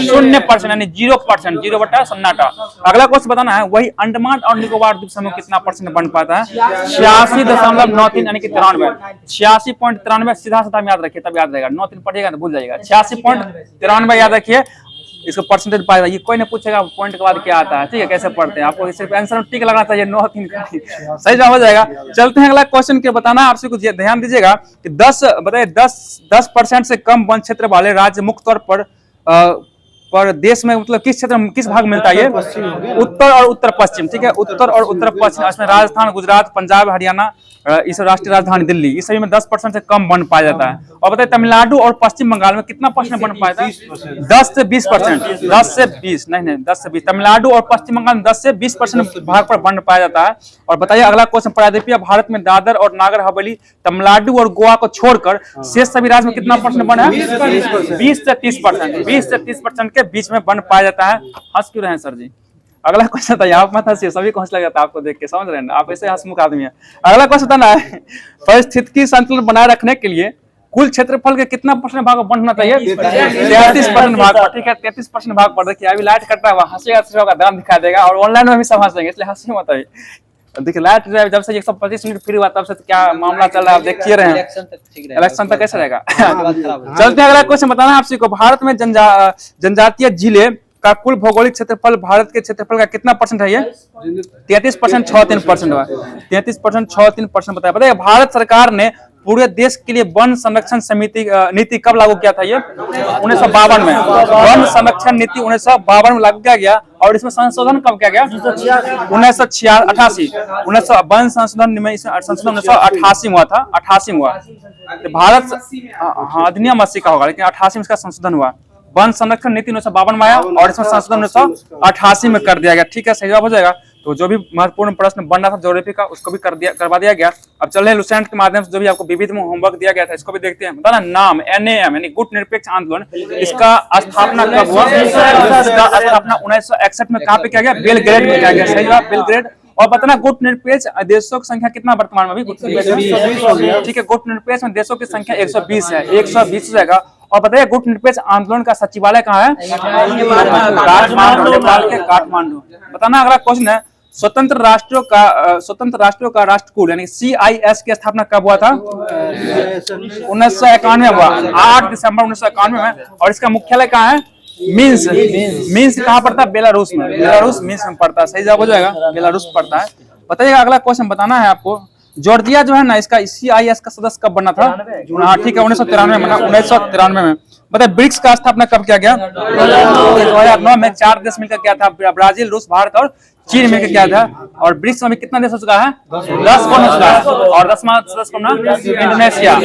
0%, यानी 0%, 0 सन्नाटा। अगला क्वेश्चन बताना है, वही अंडमान और निकोबार द्वीप समूह कितना परसेंट वन पाता है? 86.93, यानी कि 93, 86.93, सीधा साधा याद रखिए तब याद रहेगा, 9 दिन पढ़िएगा तो भूल जाएगा, 86.93 याद रखिए, इसको परसेंटेज पाएगा। ये कोई नहीं पूछेगा पॉइंट के बाद क्या आता है, ठीक है, कैसे पढ़ते हैं, आपको सिर्फ आंसर में टिक लगाना चाहिए, 9-3 का सही जवाब हो जाएगा। चलते हैं अगला क्वेश्चन के बताना, आपसे कुछ ध्यान दीजिएगा कि 10% से कम वन क्षेत्र वाले राज्य मुख्य तौर पर देश में मतलब किस क्षेत्र में किस भाग मिलता है? ये उत्तर और उत्तर पश्चिम, ठीक है, उत्तर और उत्तर पश्चिम, इसमें राजस्थान, गुजरात, पंजाब, हरियाणा, इस राष्ट्रीय राजधानी दिल्ली, इस सभी में 10% से कम वन पाया जाता है। और बताइए तमिलनाडु और पश्चिम बंगाल में कितना परसेंट वन पाया जाता है? 10 से 20%, 10 से 20 नहीं 10 से 20, तमिलनाडु और पश्चिम बंगाल में 10 से 20% भाग पर वन पाया जाता है। और बताइए अगला क्वेश्चन, प्रायद्वीपीय भारत में दादर और नागर हवेली, तमिलनाडु और गोवा को छोड़कर शेष सभी राज्य में कितना परसेंट वन है? 20 से 30%, 20 से 30% के बीच में वन पाया जाता है। हंस क्यों रहे हैं सर जी? अगला क्वेश्चन था, आप मत हंसिए, सभी को हंस लग जाता है आपको देख के, समझ रहे हैं ना, आप ऐसे हंसमुख आदमी है। अगला क्वेश्चन था ना, परिस्थितिकी संतुलन बनाए रखने के लिए कुल क्षेत्रफल के कितना परसेंट भाग बनना चाहिए? 33% भाग पर, ठीक है, 33% भाग पर। देखिए अभी लाइट कट रहा है, हंसेगा दाम दिखा देगा, और ऑनलाइन में भी सब हंसेंगे, इसलिए हंसी मत है। देखिए लाइट जब से 125 मिनट फ्री हुआ तब से क्या मामला चल रहा है आप देखिए रहे हैं, इलेक्शन तक कैसे रहेगा। चलते हैं अगला क्वेश्चन बताना है आपसे को, भारत में जनजातीय जिले का कुल भौगोलिक क्षेत्रफल भारत के क्षेत्रफल का कितना परसेंट है? ये 33.63% हुआ। 33.63% बताया। पता है भारत सरकार ने पूरे देश के लिए वन संरक्षण समिति नीति कब लागू किया था? ये 1952 में। वन संरक्षण नीति 1952 में लागू किया गया। और इसमें संशोधन कब किया गया? 1988 वन संशोधन में संशोधन 1988 हुआ था। 88 हुआ तो भारत अधिनियम 80 का होगा, लेकिन 88 में इसका संशोधन हुआ। वन संरक्षण नीति 1952 में आया और इसमें संशोधन 1988 में कर दिया गया। ठीक है, सही जवाब हो जाएगा। तो जो भी महत्वपूर्ण प्रश्न बन रहा था ज्योग्राफी का उसको भी करवा दिया गया। अब चल रहे लुसेंट के माध्यम से जो भी आपको विविध में होमवर्क दिया गया था इसको भी देखते हैं। बताना नाम NAM यानी गुट निरपेक्ष आंदोलन, इसका स्थापना कब हुआ? इसका स्थापना 1961 में कहाँ पे किया गया? बेलग्रेड में किया गया। सही जवाब बेलग्रेड। और बताना गुट निरपेक्ष देशों की संख्या कितना वर्तमान में? अभी ठीक है, गुट निरपेक्ष में देशों की संख्या 120 है। 120 हो जाएगा। और बताइए गुट निरपेक्ष आंदोलन का सचिवालय कहाँ है? काठमांडू, नेपाल के काठमांडू। बताना अगला क्वेश्चन है, स्वतंत्र राष्ट्रों का राष्ट्रकुल यानी CIS की स्थापना कब हुआ था? 1991 हुआ, 8 दिसंबर 1991 में। और इसका मुख्यालय कहाँ है? मिन्स्क कहाँ पड़ता है? बेलारूस में। बेलारूस मिन्स्क में पड़ता है। सही जवाब हो जाएगा, बेलारूस पड़ता है। बताइएगा अगला क्वेश्चन बताना है आपको, जॉर्जिया जो है ना इसका CIS का सदस्य कब बना था? हाँ ठीक है, 1993 में बना। 1993 में। बताइए ब्रिक्स का स्थापना कब किया गया? 2009 में। 4 देश मिलकर किया था, ब्राजील, रूस, भारत और चीन मिलकर किया था। और ब्रिक्स में कितना देश हो चुका है? 10 कौन हो चुका है? और 10वां सदस्य कौन है? इंडोनेशिया।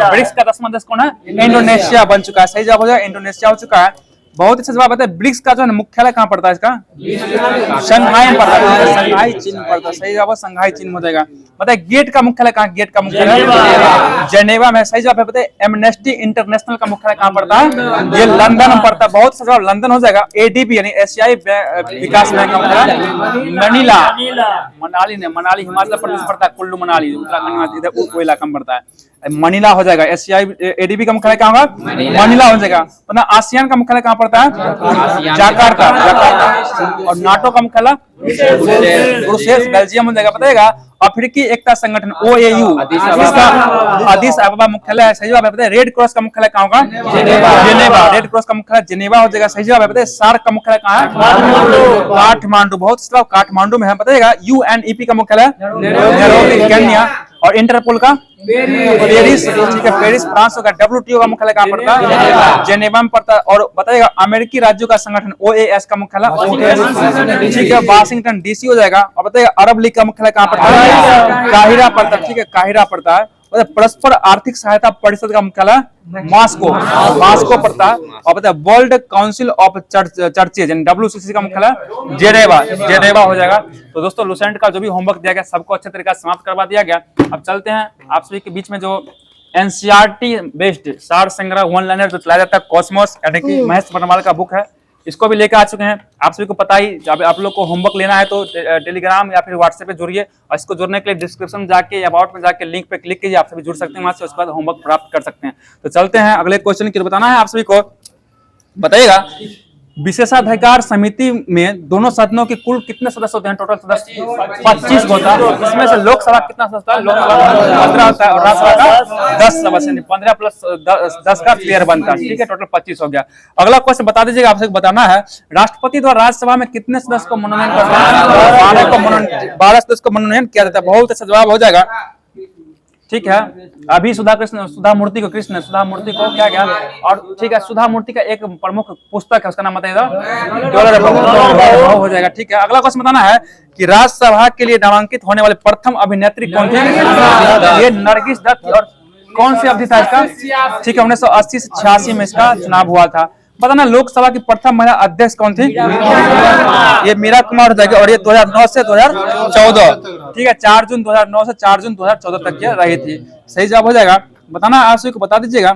ब्रिक्स का 10वां देश कौन है? इंडोनेशिया बन चुका है। सही जवाब हो जाएगा, इंडोनेशिया हो चुका है। बहुत अच्छा जवाब बताए। ब्रिक्स का जो है मुख्यालय कहाँ पड़ता है? इसका शंघाई में पड़ता है। शंघाई चीन में पड़ता है। सही जवाब शंघाई चीन में हो जाएगा। बताए गेट का मुख्यालय कहाँ? गेट का मुख्यालय जेनेवा में। सही जवाब है। बताए एमनेस्टी इंटरनेशनल का मुख्यालय कहाँ पड़ता है? ये लंदन में पड़ता है। बहुत अच्छा जवाब लंदन हो जाएगा। ADB यानी एशियाई विकास बैंक का मुख्यालय मनीला। मनाली हिमाचल प्रदेश पड़ता है। कुल्लू मनाली उत्तराखंड इधर वो इलाका में पड़ता है। मनीला हो जाएगा। एशियाई ADB का मुख्यालय कहाँ होगा? मनीला हो जाएगा। मतलब आसियान का मुख्यालय कहाँ पड़ता है? जाकार्ता। और नाटो का मुख्यालय ब्रुसेल्स बेल्जियम हो जाएगा। बताएगा अफ्रीकी एकता संगठन OAU अदीस अबबा मुख्यालय है। सही जवाब है। बताइए रेड क्रॉस का मुख्यालय कहाँ होगा? जेनेवा। रेड क्रॉस का मुख्यालय जेनेवा हो जाएगा। सही जवाब है। बताइए सार्क का मुख्यालय कहाँ है? काठमांडू। बहुत अच्छा काठमांडू में है। बताइएगा UNEP का मुख्यालय नैरोबी केन्या। और इंटरपोल का पेरिस। ठीक है, पेरिस फ्रांस होगा। WTO का मुख्यालय कहाँ पड़ता है? जेनेवा में पड़ता है। और बताइएगा अमेरिकी राज्यों का संगठन OAS का मुख्यालय ठीक है वाशिंगटन DC हो जाएगा। और बताइएगा अरब लीग का मुख्यालय कहाँ पड़ता है? काहिरा पड़ता है। ठीक है, काहिरा पड़ता है। परस्पर आर्थिक सहायता परिषद का मुख्यालय मॉस्को पड़ता है। और बताए वर्ल्ड काउंसिल ऑफ चर्चेज यानी WCC का मुख्यालय जेनेवा हो जाएगा। तो दोस्तों लुसेंट का जो भी होमवर्क दिया गया सबको अच्छे तरीके से समाप्त करवा दिया गया। अब चलते हैं आप सभी के बीच में जो NCERT बेस्ड सार संग्रह 1 लाइनर जो चलाया जाता है कॉस्मोस यानी कि महेश बनवाल का बुक है, इसको भी लेकर आ चुके हैं। आप सभी को पता ही जब आप लोग को होमवर्क लेना है तो टेलीग्राम या फिर व्हाट्सएप पे जुड़िए। और इसको जुड़ने के लिए डिस्क्रिप्शन में जाके या अबाउट में जाके लिंक पे क्लिक कीजिए। आप सभी जुड़ सकते हैं वहां से, उसके बाद होमवर्क प्राप्त कर सकते हैं। तो चलते हैं अगले क्वेश्चन की। बताना है आप सभी को, बताइएगा विशेषाधिकार समिति में दोनों सदनों के कुल कितने सदस्य होते हैं? टोटल सदस्य 25 होता है। इसमें से लोकसभा कितना सदस्य होता है? लोकसभा 15 होता है और राज्यसभा का 10 सदस्य। 15 प्लस 10 का पेयर बनता है। ठीक है, टोटल 25 हो गया। अगला क्वेश्चन बता दीजिएगा, आपसे बताना है राष्ट्रपति द्वारा राज्यसभा में कितने सदस्य को मनोनयन करता है? 12 सदस्य को मनोनयन किया जाता है। बहुत अच्छा जवाब हो जाएगा। ठीक है, अभी सुधा मूर्ति को क्या गया? और ठीक है, सुधा मूर्ति का एक प्रमुख पुस्तक है, उसका नाम बताइएगा हो जाएगा। ठीक है, अगला क्वेश्चन बताना है कि राज्यसभा के लिए नामांकित होने वाले प्रथम अभिनेत्री कौन थे? ये नरगिस दत्त। और कौन सी अवधि था इसका? ठीक है, 1980 से 86 में इसका चुनाव हुआ था। बताना लोकसभा की प्रथम महिला अध्यक्ष कौन थी? ये मीरा कुमार हो जाएगी। और ये 2009 से 2014 ठीक है, 4 जून 2009 से 4 जून 2014 तक ये रही थी। सही जवाब हो जाएगा। बताना आप सभी को बता दीजिएगा।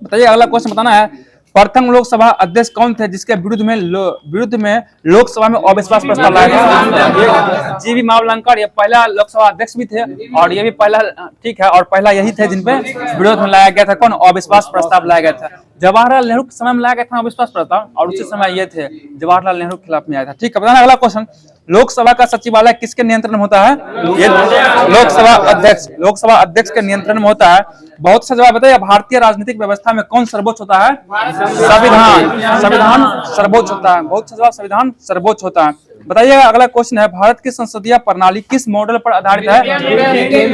बताइए अगला क्वेश्चन बताना है प्रथम लोकसभा अध्यक्ष कौन थे जिसके विरुद्ध में लोकसभा में अविश्वास प्रस्ताव लाया था? GV मावलंकर। ये पहला लोकसभा अध्यक्ष भी थे और ये भी पहला ठीक है और पहला यही थे जिनपे विरोध में लाया गया था कौन? अविश्वास प्रस्ताव लाया गया था। जवाहरलाल नेहरू के समय में लाया गया था अविश्वास प्रस्ताव और उसी समय ये थे जवाहरलाल नेहरू के खिलाफ में आया था। ठीक है, बताना अगला क्वेश्चन लोकसभा का सचिवालय किसके नियंत्रण में होता है? ये लोकसभा अध्यक्ष के नियंत्रण में होता है। बहुत सा जवाब बताइए, भारतीय राजनीतिक व्यवस्था में कौन सर्वोच्च होता है? संविधान। संविधान सर्वोच्च होता है। बहुत सा जवाब संविधान सर्वोच्च होता है। बताइएगा, अगला क्वेश्चन है, भारत की संसदीय प्रणाली किस मॉडल पर आधारित है?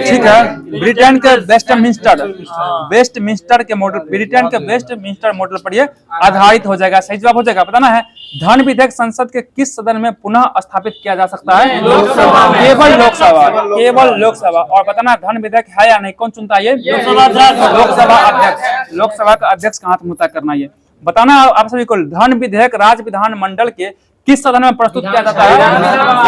ठीक है, ब्रिटेन के वेस्टमिंस्टर के मॉडल, ब्रिटेन के वेस्टमिंस्टर मॉडल पर यह आधारित हो जाएगा। सही जवाब हो जाएगा। बताना है, धन विधेयक संसद के किस सदन में पुनः स्थापित किया जा सकता है? केवल लोकसभा, केवल लोकसभा। और बताना धन विधेयक है या नहीं, कौन चुनता है? लोकसभा अध्यक्ष। लोकसभा का अध्यक्ष का हाथ मुद्दा करना। ये बताना आप सभी को, धन विधेयक राज्य विधान मंडल के किस सदन में प्रस्तुत किया जाता है?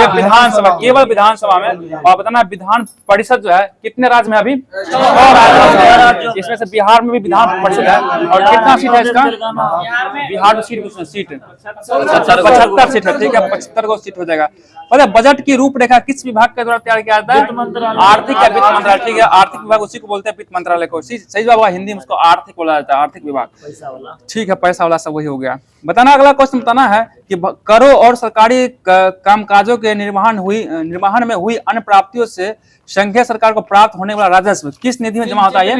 ये विधानसभा, केवल विधानसभा में। और बताना विधान परिषद जो है कितने राज्य में? अभी 6 राज्य, इसमें से बिहार में भी विधान परिषद है। और कितना सीट है इसका? बिहार में सीट 75 सीट है। ठीक है, 75 को सीट हो जाएगा। बजट की रूपरेखा किस विभाग के द्वारा तैयार किया जाता है? आर्थिक या वित्त मंत्रालय। ठीक है, आर्थिक विभाग उसी को बोलते हैं, वित्त मंत्रालय को। सही जवाब हिंदी में उसको आर्थिक बोला जाता है, आर्थिक विभाग। ठीक है, पैसा वाला सब वही हो गया। बताना अगला क्वेश्चन बताना है कि करों और सरकारी कामकाजों के निर्वहन में हुई अन्य प्राप्तियों से संघीय सरकार को प्राप्त होने वाला राजस्व किस निधि में जमा होता है? ये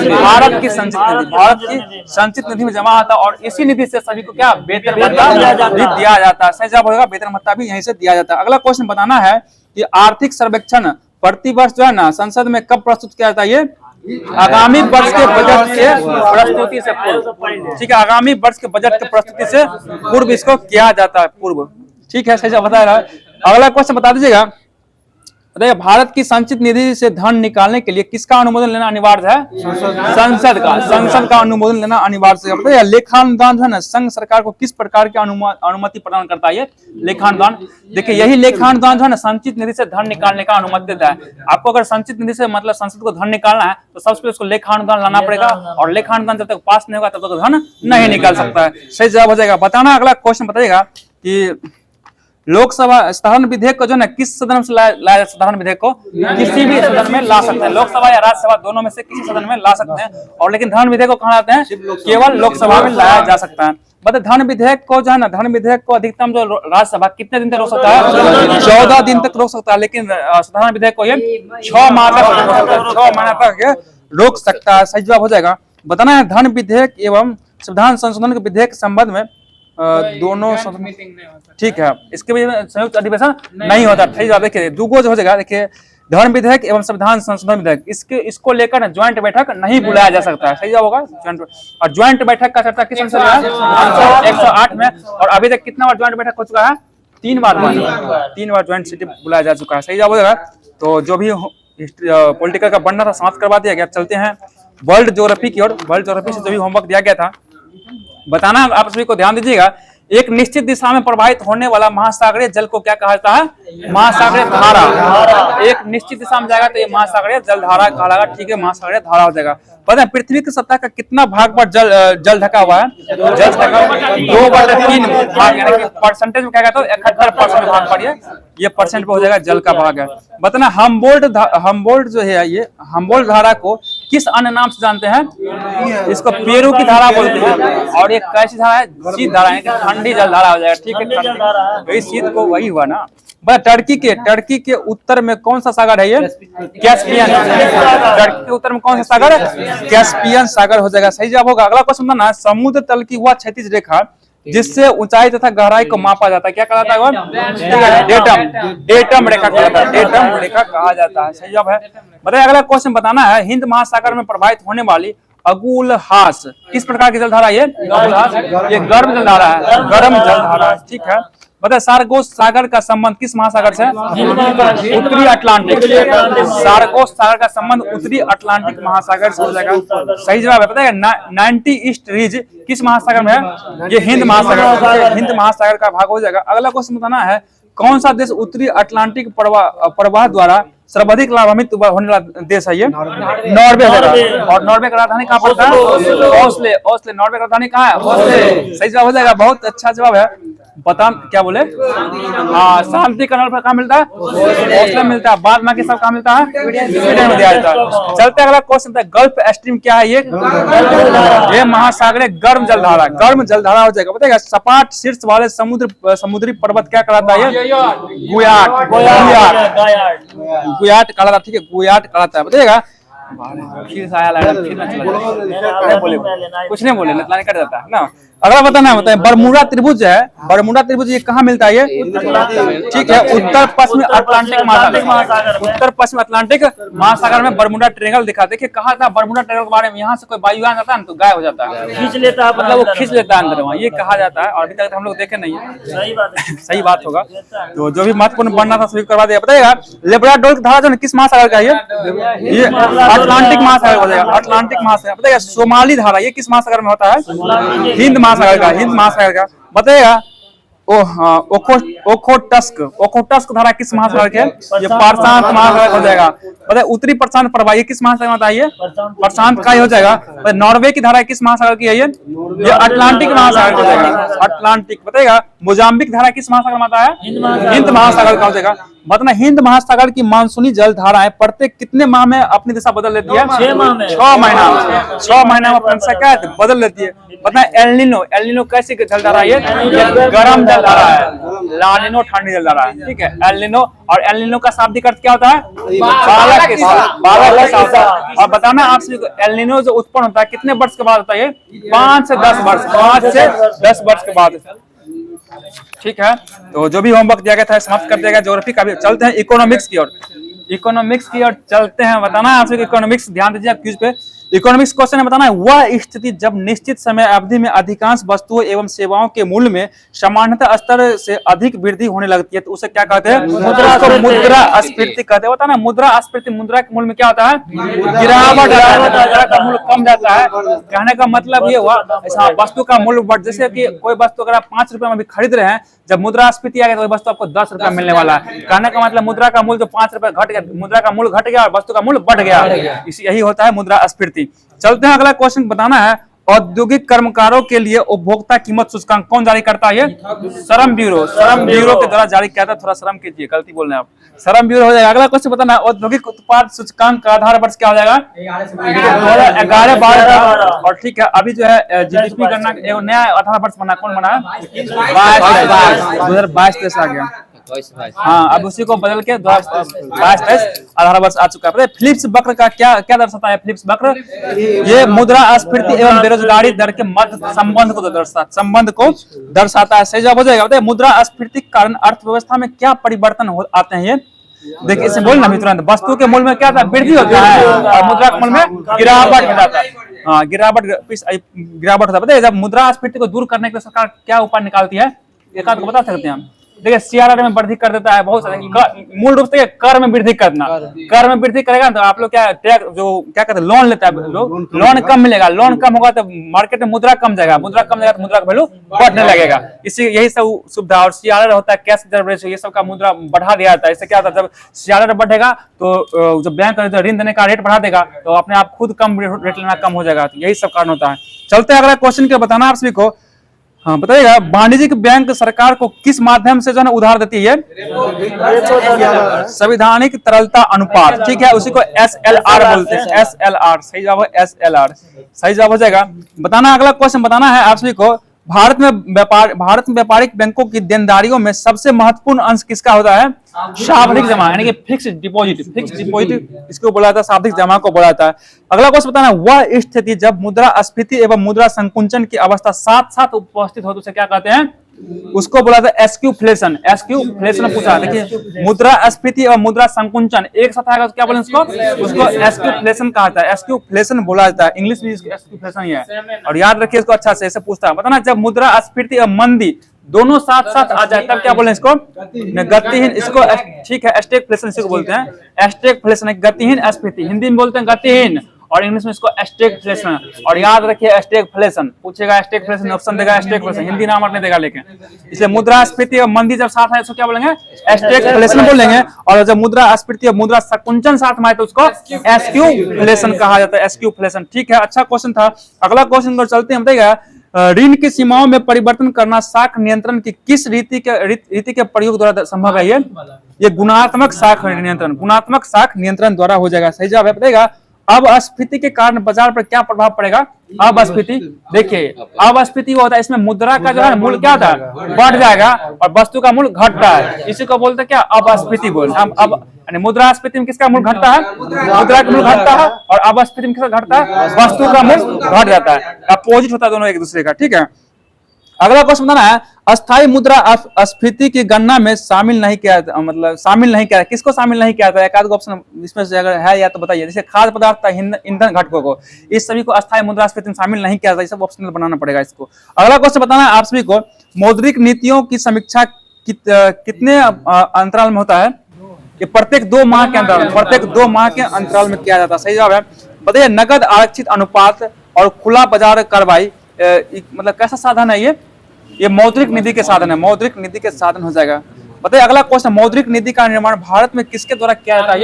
भारत की संचित निधि, भारत की संचित निधि में जमा होता है। और इसी निधि से सभी को क्या वेतन भत्ता भी दिया जाता है। सही जवाब होगा, वेतन भत्ता भी यहीं से दिया जाता है। अगला क्वेश्चन बताना है कि आर्थिक सर्वेक्षण प्रतिवर्ष जो है ना संसद में कब प्रस्तुत किया जाता है? ये आगामी वर्ष के बजट के प्रस्तुति से पूर्व। ठीक है, आगामी वर्ष के बजट के प्रस्तुति से पूर्व इसको किया जाता है, पूर्व। ठीक है, सही जवाब बता रहा है। अगला क्वेश्चन बता दीजिएगा, बताइए, भारत की संचित निधि से धन निकालने के लिए किसका अनुमोदन लेना अनिवार्य है? संसद का अनुमोदन लेना अनिवार्य है। बताइए, लेखानुदान जो है ना संघ सरकार को किस प्रकार की अनुमति प्रदान करता है? लेखानुदान। देखिए, यही लेखानुदान जो है ना संचित निधि से धन निकालने का अनुमति देता है। आपको अगर संचित निधि से मतलब संसद को धन निकालना है तो सबसे पहले उसको लेखानुदान लाना पड़ेगा। और लेखानुदान जब तक पास नहीं होगा तब तक धन नहीं निकाल सकता है। सही जवाब हो जाएगा। बताना अगला क्वेश्चन बताइएगा कि लोकसभा साधारण विधेयक को जो है किस सदन से लाया? साधारण विधेयक को किसी भी सदन में ला सकते हैं, लोकसभा या राज्यसभा दोनों में से किसी सदन में ला सकते हैं। और लेकिन धन विधेयक को कहाँ लाते हैं? केवल लोकसभा में लाया जा सकता है। मतलब धन विधेयक को जो है ना, धन विधेयक को अधिकतम जो राज्यसभा कितने दिन तक रोक सकता है? 14 दिन तक रोक सकता है। लेकिन साधारण विधेयक को ये 6 माह तक, 6 महीना तक रोक सकता है। सही जवाब हो जाएगा। बताना है, धन विधेयक एवं संविधान संशोधन के विधेयक संबंध में दोनों ठीक है, इसके भी संयुक्त अधिवेशन नहीं होता। सही जवाब देखिए, दूगो हो जाएगा। देखिए, धन विधेयक एवं संविधान संशोधन विधेयक, इसको लेकर ज्वाइंट बैठक नहीं बुलाया जा सकता है। सही जवाब होगा ज्वाइंट। और ज्वाइंट बैठक का चर्चा किस संसद में है? 108 में। और अभी तक कितना बार ज्वाइंट बैठक हो चुका है? 3 बार। 3 बार ज्वाइंट सिटी बुलाया जा चुका है। सही जवाब होगा। तो जो भी पॉलिटिकल का बनना था समाप्त करवा दिया गया। चलते हैं वर्ल्ड ज्योग्राफी की ओर। वर्ल्ड ज्योग्राफी से जो भी होमवर्क दिया गया था, बताना आप सभी को ध्यान दीजिएगा। एक निश्चित दिशा में प्रवाहित होने वाला महासागरीय जल को क्या कहा जाता है? महासागरीय धारा। एक निश्चित दिशा में जाएगा तो ये महासागरीय जल धारा कहलाएगा। ठीक है, महासागरीय धारा हो जाएगा। पता है पृथ्वी की सतह का कितना भाग पर जल ढका हुआ है? जल ढका 2/3 भाग, यानी कि परसेंटेज में क्या कहता है? 71% भाग पर ये परसेंट पे हो जाएगा, जल का भाग है। बताना हम्बोल्ट जो है, ये हम्बोल्ट धारा को किस अन्य नाम से जानते हैं? इसको पेरू की धारा बोलते हैं। और ये कैसी धारा है? शीत धारा, यानी कि ठंडी जल धारा हो जाएगा। ठीक है, वही शीत को वही हुआ ना। टर्की के उत्तर में कौन सा सागर है? ये कैस्पियन। टर्की के उत्तर में कौन सा सागर है? कैस्पियन सागर हो जाएगा। सही जवाब होगा। अगला क्वेश्चन ना, समुद्र तल की वह क्षैतिज रेखा जिससे ऊंचाई तथा गहराई को मापा जाता है क्या कहलाता है? डेटम रेखा कहलाता है। डेटम रेखा कहा जाता है। सही जवाब है। बताइए, अगला क्वेश्चन बताना है, हिंद महासागर में प्रवाहित होने वाली अगुलहास किस प्रकार की जलधारा? ये गर्म जलधारा है, गर्म जलधारा है। ठीक है, बताइए, सारगोस सागर का संबंध किस महासागर से? उत्तरी अटलांटिक। सारगोस सागर का संबंध उत्तरी अटलांटिक महासागर से हो जाएगा। सही जवाब है। बताइए, 90 ईस्ट रीज किस महासागर में है? ये हिंद महासागर, हिंद महासागर का भाग हो जाएगा। अगला क्वेश्चन बताना है, कौन सा देश उत्तरी अटलांटिक प्रवाह द्वारा सर्वाधिक लाभान्वित होने वाला देश है? ये नॉर्वे है। और नॉर्वे का राजधानी कहाँ पड़ता है? ओस्ले। नॉर्वे का राजधानी कहाँ है? ओस्ले। सही जवाब हो जाएगा। बहुत अच्छा जवाब है। पता क्या बोले? हाँ, शांति कर्नल पर कहाँ मिलता है? हौसला मिलता है। बाद बाकी सब कहाँ मिलता है? स्वीडन में दिया जाता है। चलते अगला क्वेश्चन था, गल्फ स्ट्रीम क्या है? ये महासागर गर्म जलधारा, गर्म जलधारा हो जाएगा। बताएगा सपाट शीर्ष वाले समुद्री पर्वत क्या कहलाता है? गुयाट, गुयाट कहलाता है। ठीक है, गुयाट कहलाता है। बताइएगा फिर से आया लगा, फिर ना चला बोले, कुछ नहीं बोले, लतलाने कट जाता है ना। अगला बताना बताए, बरमूडा त्रिभुज है, बरमूडा त्रिभुज ये कहाँ मिलता है? ये ठीक है, उत्तर पश्चिमी अटलांटिक महासागर, उत्तर पश्चिमी अटलांटिक महासागर में बरमूडा ट्रायंगल दिखा। देखिए कहा था बरमूडा ट्रायंगल के बारे में, यहाँ से कोई वायुयान आता है ना तो गायब हो जाता है, खींच लेता है, मतलब वो खींच लेता है अंदर वहाँ, ये कहा जाता है। और अभी तक हम लोग देखे नहीं है। सही बात है, सही बात होगा। तो जो भी महत्वपूर्ण बनना था सभी करवा दिया। बताइएगा लेब्राडोर धारा जो किस महासागर का है? ये अटलांटिक महासागर हो जाएगा, अटलांटिक महासागर। बताइएगा सोमाली धारा ये किस महासागर में होता है? हिंद महासागर का, हिंद महासागर का। बताइएगा ओखोटस्क धारा किस महासागर के? ये प्रशांत महासागर हो जाएगा। बताइए उत्तरी प्रशांत प्रवाह ये किस महासागर में आता है? ये प्रशांत का ही हो जाएगा। नॉर्वे की धारा किस महासागर की है? ये अटलांटिक महासागर हो जाएगा, अटलांटिक। बताइएगा मोजाम्बिक धारा किस महासागर में आता है? हिंद महासागर का हो जाएगा। मतलब हिंद महासागर की मानसूनी जल धाराएं प्रत्येक कितने माह में अपनी दिशा बदल लेती है? 6 माह में, 6 महीना में, 6 महीना में अपनी दिशा क्या बदल लेती है। पता है एलनिनो, एलनिनो कैसी जल धारा है? ये गर्म जल धारा है। लानिनो ठंडी जल धारा है। ठीक है, एलनिनो। और एलनिनो का शाब्दिक अर्थ क्या होता है? बालक के साथ, बालक के साथ। और बताना आपसे एलनिनो जो उत्पन्न होता है कितने वर्ष के बाद होता है? 5 से 10 वर्ष, 5 से 10 वर्ष के बाद। ठीक है, तो जो भी होमवर्क दिया गया था समाप्त कर दिया गया ज्योग्राफी का भी। चलते हैं इकोनॉमिक्स की ओर, इकोनॉमिक्स की ओर चलते हैं। बताना है आपसे इकोनॉमिक्स, ध्यान दीजिए क्विज पे। इकोनॉमिक्स क्वेश्चन है, बताना है वह स्थिति जब निश्चित समय अवधि में अधिकांश वस्तुओं एवं सेवाओं के मूल्य में सामान्यतः स्तर से अधिक वृद्धि होने लगती है तो उसे क्या कहते हैं? मुद्रास्फीति कहते हैं। बताना मुद्रास्फीति, मुद्रा के मूल्य में क्या होता है? गिरावट, मुद्रा का मूल्य कम जाता है। कहने का मतलब ये हुआ वस्तु का मूल्य बढ़, जैसे कि कोई वस्तु अगर आप 5 रुपए में भी खरीद रहे हैं, जब मुद्रास्फीति आ गया तो वस्तु आपको 10 रुपया मिलने वाला है। कहने का मतलब मुद्रा का मूल्य जो 5 रुपए घट गया, मुद्रा का मूल्य घट गया और वस्तु का मूल्य बढ़ गया, यही होता है मुद्रास्फीति। चलते हैं अगला क्वेश्चन। बताना है औद्योगिक कर्मकारों के लिए उपभोक्ता कीमत सूचकांक कौन जारी करता है? श्रम ब्यूरो, श्रम ब्यूरो के द्वारा जारी किया था। थोड़ा श्रम कीजिए, गलती बोल रहे हैं आप, श्रम ब्यूरो हो जाएगा। अगला क्वेश्चन बताना है औद्योगिक उत्पाद सूचकांक का आधार वर्ष क्या हो जाएगा? 2011-12। और ठीक है, अभी जो है जीडीपी गणना नया आधार वर्ष बना, कौन बना? 2022-23 आ गया। हाँ, अब उसी को बदल के 2022-23 आधार वर्ष आ चुका है। फिलिप्स वक्र का क्या दर्शाता है? फिलिप्स वक्र ये मुद्रास्फीति एवं बेरोजगारी दर के मध्य संबंध को दर्शाता है। सही जवाब हो जाएगा। बताइए मुद्रास्फीति के कारण अर्थव्यवस्था में क्या परिवर्तन आते हैं? ये देखिए इसे बोलना भी तुरंत, वस्तु के मूल्य में क्या होता है? वृद्धि होता है और मुद्रा के मूल्य में गिरावट हो जाता है। हाँ, गिरावट होता है। बताइए जब मुद्रास्फीति को दूर करने के लिए सरकार क्या उपाय निकालती है? एक आध को बता सकते हैं हम? देखिए सीआरआर में वृद्धि कर देता है बहुत सारे, मूल रूप से कर में वृद्धि करना। कर में वृद्धि करेगा तो आप लोग क्या कहते हैं, लोन लेता है लोग, लोन कम मिलेगा, लोन कम होगा तो मार्केट में मुद्रा कम जाएगा, मुद्रा कम जाएगा तो मुद्रा का वैल्यू बढ़ने लगेगा। इसी यही सब सुविधा। और सीआरआर होता है कैश रिजर्व रेशियो, ये सब का मुद्रा बढ़ा दिया जाता है। इससे क्या होता है जब सीआरआर बढ़ेगा तो जब बैंक ऋण देने का रेट बढ़ा देगा तो अपने आप खुद कम रेट लेना कम हो जाएगा। यही सब कारण होता है। चलते हैं अगला क्वेश्चन के बताना आप सभी को। हाँ बताइएगा वाणिज्यिक बैंक सरकार को किस माध्यम से जो है उधार देती है? संवैधानिक तरलता अनुपात। ठीक है, उसी को SLR बोलते हैं, SLR। सही जवाब है SLR, सही जवाब हो जाएगा। बताना अगला क्वेश्चन बताना है आप सभी को। भारत में व्यापारिक बैंकों की देनदारियों में सबसे महत्वपूर्ण अंश किसका होता है? सावधि जमा, यानी कि फिक्स्ड डिपॉजिट। फिक्स्ड डिपॉजिट इसको बोला जाता है, सावधि जमा को बोला जाता है। अगला क्वेश्चन बताना वह स्थिति जब मुद्रास्फीति एवं मुद्रा संकुचन की अवस्था साथ साथ उपस्थित हो तो उसे क्या कहते हैं? उसको बोला था एस्क्यूफ्लेशन। एस्क्यूफ्लेशन पूछा। देखिए मुद्रास्फीति और मुद्रा संकुचन एक साथ आएगा तो क्या बोले उसको एस्क्यूफ्लेशन कहा जाता है, एस्क्यूफ्लेशन बोला जाता है। इंग्लिश में एस्क्यूफ्लेशन ही है। और याद रखिए इसको अच्छा से, ऐसे पूछता है। बताना जब मुद्रास्फीति और मंदी दोनों साथ साथ आ जाए तब क्या बोले इसको? गतिहीन। इसको ठीक है स्टैगफ्लेशन इसको बोलते हैं। स्टैगफ्लेशन गतिहीन स्फीति, हिंदी में बोलते हैं गतिहीन और इंग्लिश में इसको स्टैगफ्लेशन। और याद रखिए स्टैगफ्लेशन पूछेगा, स्टैगफ्लेशन ऑप्शन देगा स्टैगफ्लेशन, हिंदी नाम नहीं देगा। लेकिन इसलिए मुद्रास्फीति और मंदी जब साथ आए तो क्या बोलेंगे? स्टैगफ्लेशन बोलेंगे। और जब मुद्रास्फीति और मुद्रा संकुचन साथ में आए तो उसको एस्क्यूफ्लेशन कहा जाता है, एस्क्यूफ्लेशन। ठीक है, अच्छा क्वेश्चन था। अगला क्वेश्चन पर चलते हैं। बताइएगा ऋण की सीमाओं में परिवर्तन करना शाख नियंत्रण की किस रीति के प्रयोग द्वारा संभव है? ये गुणात्मक शाख नियंत्रण द्वारा हो जाएगा। सही जवाब है। बताइएगा अब अस्फीति के कारण बाजार पर क्या प्रभाव पड़ेगा? अब अस्फीति, देखिए अब अस्फीति होता है, इसमें मुद्रा का जो है मूल्य क्या होता है? बढ़ जाएगा और वस्तु का मूल्य घटता है। इसी को बोलते क्या? अब अस्फीति बोलते हैं। अब मुद्रास्फीति में किसका मूल्य घटता है? मुद्रा का मूल्य घटता है। और अब अस्फीति में किसका घटता है? वस्तु का मूल्य घट जाता है। अपोजिट होता है दोनों एक दूसरे का। ठीक है, अगला क्वेश्चन बताना है, अस्थायी मुद्रा अस्फीति की गणना में शामिल नहीं किया, मतलब शामिल नहीं किया, किसको शामिल नहीं किया था? एक आध ऑप्शन इसमें से अगर है या तो बताइए। जैसे खाद्य पदार्थ, ईंधन घटकों को, इस सभी को अस्थायी मुद्रास्फीति में शामिल नहीं किया था। ये सब ऑप्शनल बनाना पड़ेगा इसको। अगला क्वेश्चन बताना है आप सभी को, मौद्रिक नीतियों की समीक्षा कितने अंतराल में होता है? ये प्रत्येक 2 माह के अंतराल में किया जाता है। सही जवाब है। बताइए नगद आरक्षित अनुपात और खुला बाजार कार्रवाई मतलब कैसा साधन है? ये मौद्रिक नीति के साधन है। मौद्रिक नीति के साधन हो जाएगा। बताइए अगला क्वेश्चन, मौद्रिक नीति का निर्माण भारत में किसके द्वारा किया जाता है?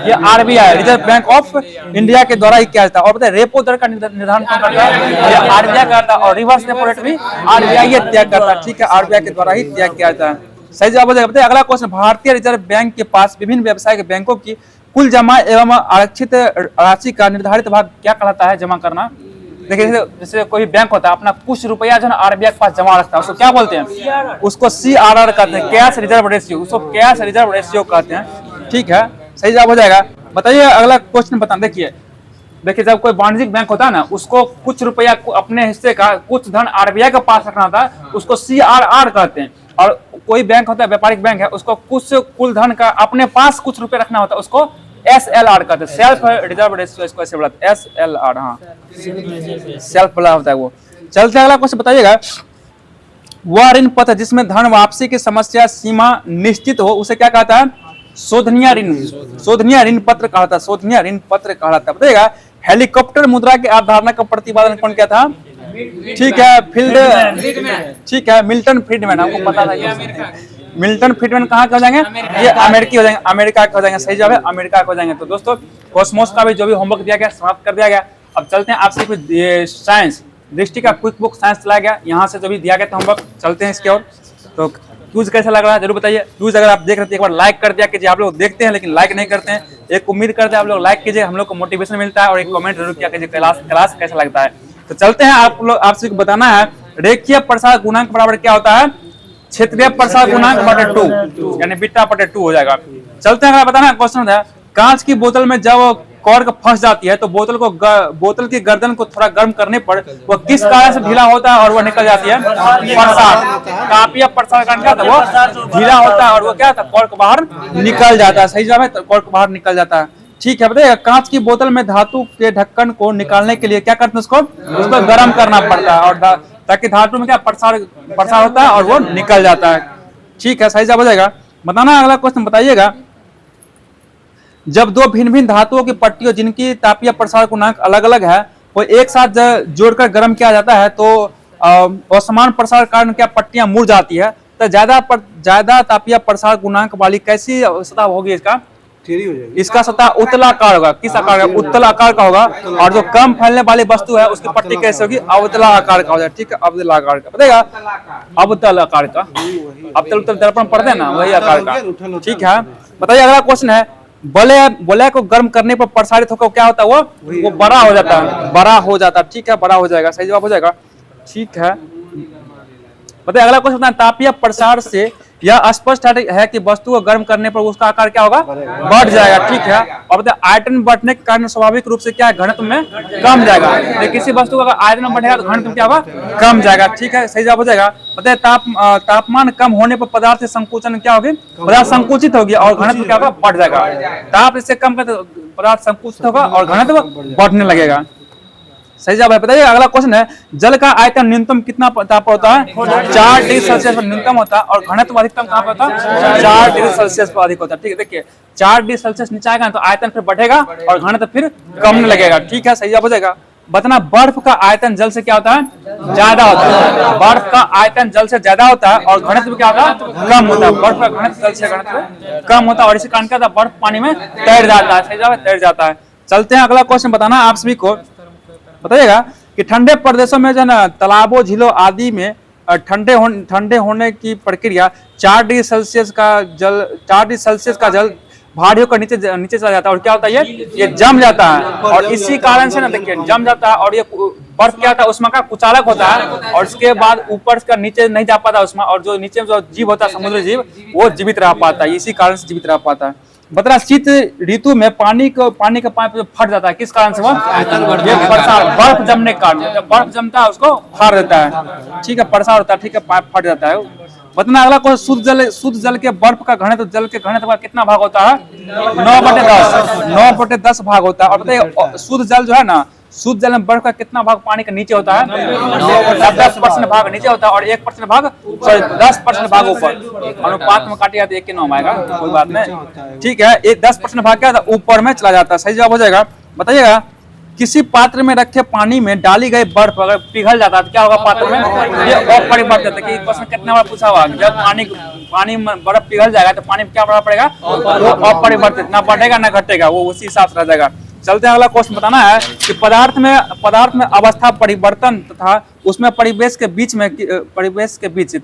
ये RBI, reserve bank of India के द्वारा ही किया जाता है। और बताइए रेपो दर का निर्धारण कौन करता है? ये आरबीआई करता है। और रिवर्स रेपो रेट भी आरबीआई तय करता है। ठीक है, आरबीआई के द्वारा ही तय किया जाता है। सही जवाब हो जाएगा। बताइए अगला क्वेश्चन, भारतीय रिजर्व बैंक के पास विभिन्न व्यवसायिक बैंकों की कुल जमा एवं आरक्षित राशि का निर्धारित भाग क्या कहलाता है? जमा करना। देखिए जैसे कोई बैंक होता है, अपना कुछ रुपया जो है आरबीआई के पास जमा रखता है, उसको क्या बोलते हैं? उसको CRR कहते हैं, कैश रिजर्व रेशियो। उसको कैश रिजर्व रेशियो कहते हैं। ठीक है, सही जवाब हो जाएगा। बताइए अगला क्वेश्चन बताना। देखिए जब कोई वाणिज्यिक बैंक होता है ना, उसको कुछ रुपया अपने हिस्से का कुछ धन आरबीआई के पास रखना होता है, उसको CRR कहते हैं। और कोई बैंक होता है, व्यापारिक बैंक है, उसको कुछ कुल धन का अपने पास कुछ रुपए रखना होता है, उसको SLR कहते हैं, सेल्फ रिजर्व रेशियो। इसको ऐसे बोलते हैं SLR। हाँ, सेल्फ बोला होता है वो। चलते अगला क्वेश्चन बताइएगा, वह ऋण पत्र जिसमें धन वापसी की समस्या सीमा निश्चित हो उसे क्या कहता है? शोधनीय ऋण पत्र कहता है। शोधनीय ऋण पत्र कहलाता है। बताइएगा हेलीकॉप्टर मुद्रा की अवधारणा का प्रतिपादन कौन किया था? ठीक है, मिल्टन फ्रीडमैन। हमको पता था मिल्टन फ्रीडमैन कहाँ के हो जाएंगे? ये अमेरिकी हो जाएंगे, अमेरिका के हो जाएंगे। सही जवाब है, अमेरिका के हो जाएंगे। तो दोस्तों कॉस्मोस का भी जो भी होमवर्क दिया गया समाप्त कर दिया गया। अब चलते हैं आपसे कुछ साइंस दृष्टि का क्विक बुक साइंस चलाया गया, यहाँ से जो भी दिया गया था होमवर्क। चलते हैं इसके और। तो क्यूज कैसा लग रहा है जरूर बताइए। क्यूज अगर आप देख रहे थे एक बार लाइक कर दिया कीजिए। आप लोग देखते हैं लेकिन लाइक नहीं करते हैं। एक उम्मीद करते हैं आप लोग लाइक कीजिए, हम लोग को मोटिवेशन मिलता है। और एक कमेंट जरूर किया कीजिए क्लास कैसा लगता है। तो चलते हैं, आप लोग आपसे बताना है रेखीय प्रसार गुणांक बराबर क्या होता है? क्षेत्रीय प्रसार गुणांक बटे 2, यानी बीटा बटे 2 हो जाएगा। चलते हैं, अगर बताना क्वेश्चन है, कांच की बोतल में जब कॉर्क फंस जाती है तो बोतल की गर्दन को थोड़ा गर्म करने पर वो किस कारण से ढीला होता है और वो निकल जाती है? प्रसार। कापी या प्रसार कारण क्या था? वो ढीला होता है और वो क्या होता है? कॉर्क बाहर निकल जाता है। सही जवाब है, कॉर्क बाहर निकल जाता है। ठीक है, बताइए कांच की बोतल में धातु के ढक्कन को निकालने के लिए क्या करते हैं? उसको गर्म करना पड़ता है, और ताकि धातु में क्या प्रसार होता है और वो निकल जाता है। ठीक है, सही जवाब हो जाएगा। बताना अगला क्वेश्चन बताइएगा, जब 2 भिन्न धातुओं की पट्टियों जिनकी तापीय प्रसार गुणांक अलग अलग है वो एक साथ जोड़कर गर्म किया जाता है तो असमान प्रसार कारण क्या पट्टियां मुड़ जाती है? तो ज्यादा तापीय प्रसार गुणांक वाली कैसी सतह होगी? इसका सतह उत्तल आकार होगा। किस आकार का? उत्तल आकार का होगा। और जो कम फैलने वाली वस्तु है उसकी पट्टी कैसे होगी? अवतल आकार का हो जाएगा। ठीक है, अवतल आकार का। बताएगा अवतल आकार का, अवतल दर्पण पढ़ते हैं ना, वही आकार का। ठीक है, बताइए अगला क्वेश्चन है, वलय को गर्म करने पर प्रसारित होकर क्या होता है? वो बड़ा हो जाता है, बड़ा हो जाता है। ठीक है, बड़ा हो जाएगा। सही जवाब हो जाएगा। ठीक है, बताइए अगला क्वेश्चन है, तापीय प्रसार से यह स्पष्ट है कि वस्तु को गर्म करने पर उसका आकार क्या होगा? बढ़ जाएगा। ठीक है, और बताइए आयतन बढ़ने के कारण स्वाभाविक रूप से क्या घनत्व में कम जाएगा? तो किसी वस्तु का अगर आयतन बढ़ेगा तो घनत्व क्या होगा? कम जाएगा। ठीक है, सही जवाब हो जाएगा। बताइए तापमान कम होने पर पदार्थ संकुचन क्या होगी? पदार्थ संकुचित होगी और घनत्व क्या होगा? बढ़ जाएगा। ताप इससे कम करते पदार्थ संकुचित होगा और घनत्व बढ़ने लगेगा। सही जवाब है। बताइए अगला क्वेश्चन है, जल का आयतन न्यूनतम कितना ताप पर होता है? 4 डिग्री सेल्सियस पर न्यूनतम होता है और घनत्व अधिकतम कहाँ पर होता है? 4 डिग्री सेल्सियस पर अधिक होता है। ठीक है, देखिए 4 डिग्री सेल्सियस नीचे आएगा तो आयतन फिर बढ़ेगा और घनत्व फिर कम लगेगा। ठीक है, सही जवाब हो जाएगा। बताना बर्फ का आयतन जल से क्या होता है? ज्यादा होता है। बर्फ का आयतन जल से ज्यादा होता है और घनत्व क्या होता है? कम होता है। बर्फ का घनत्व जल से घनत्व कम होता है और इसी कारण क्या होता है? बर्फ पानी में तैर जाता है। सही जवाब है, तैर जाता है। चलते हैं, अगला क्वेश्चन बताना आप सभी को। बताइएगा कि ठंडे प्रदेशों में जो है ना तालाबों झीलों आदि में ठंडे होने की प्रक्रिया 4 डिग्री सेल्सियस का जल भारी होकर नीचे चला जाता है और क्या होता है ये जम जाता है और इसी कारण से ना देखिए जम जाता है और ये बर्फ क्या होता है उसमें का कुचालक होता है और इसके बाद ऊपर का नीचे नहीं जा पाता उसमें और जो नीचे जो जीव होता है समुद्री जीव वो जीवित रह पाता है, इसी कारण से जीवित रह पाता है। बता शीत ऋतु में पानी का पाइप फट जाता है, किस कारण से वो ये बर्फ जमने के कारण, जब बर्फ जमता है उसको फाड़ देता है, ठीक है, परसा होता है, ठीक है, पाइप फट जाता है। बताना अगला क्वेश्चन, शुद्ध जल के बर्फ का घनत्व जल के घनत्व का कितना भाग होता है? 9/10 भाग होता है। और बताइए शुद्ध जल जो है ना, शुद्ध जल में बर्फ का कितना भाग पानी के नीचे होता है? 10% भाग नीचे होता है और 1% भाग 10% भाग ऊपर। अनुपात में काटिएगा तो 1 के 9 आएगा, कोई बात नहीं, ठीक है। 10% भाग क्या होता है? ऊपर में चला जाता है। सही जवाब हो जाएगा। बताइएगा किसी पात्र में रखे पानी में डाली गई बर्फ अगर पिघल जाता है तो क्या होगा पात्र में? ये अपरिवर्तित है। कि प्रश्न कितने बार पूछा हुआ, जब पानी में बर्फ पिघल जाएगा तो पानी में क्या प्रभाव पड़ेगा? वो अपरिवर्तित, ना बढ़ेगा ना घटेगा, वो उसी हिसाब से रह जाएगा। चलते हैं अगला क्वेश्चन। बताना है कि पदार्थ में अवस्था परिवर्तन तथा उसमें परिवेश के बीच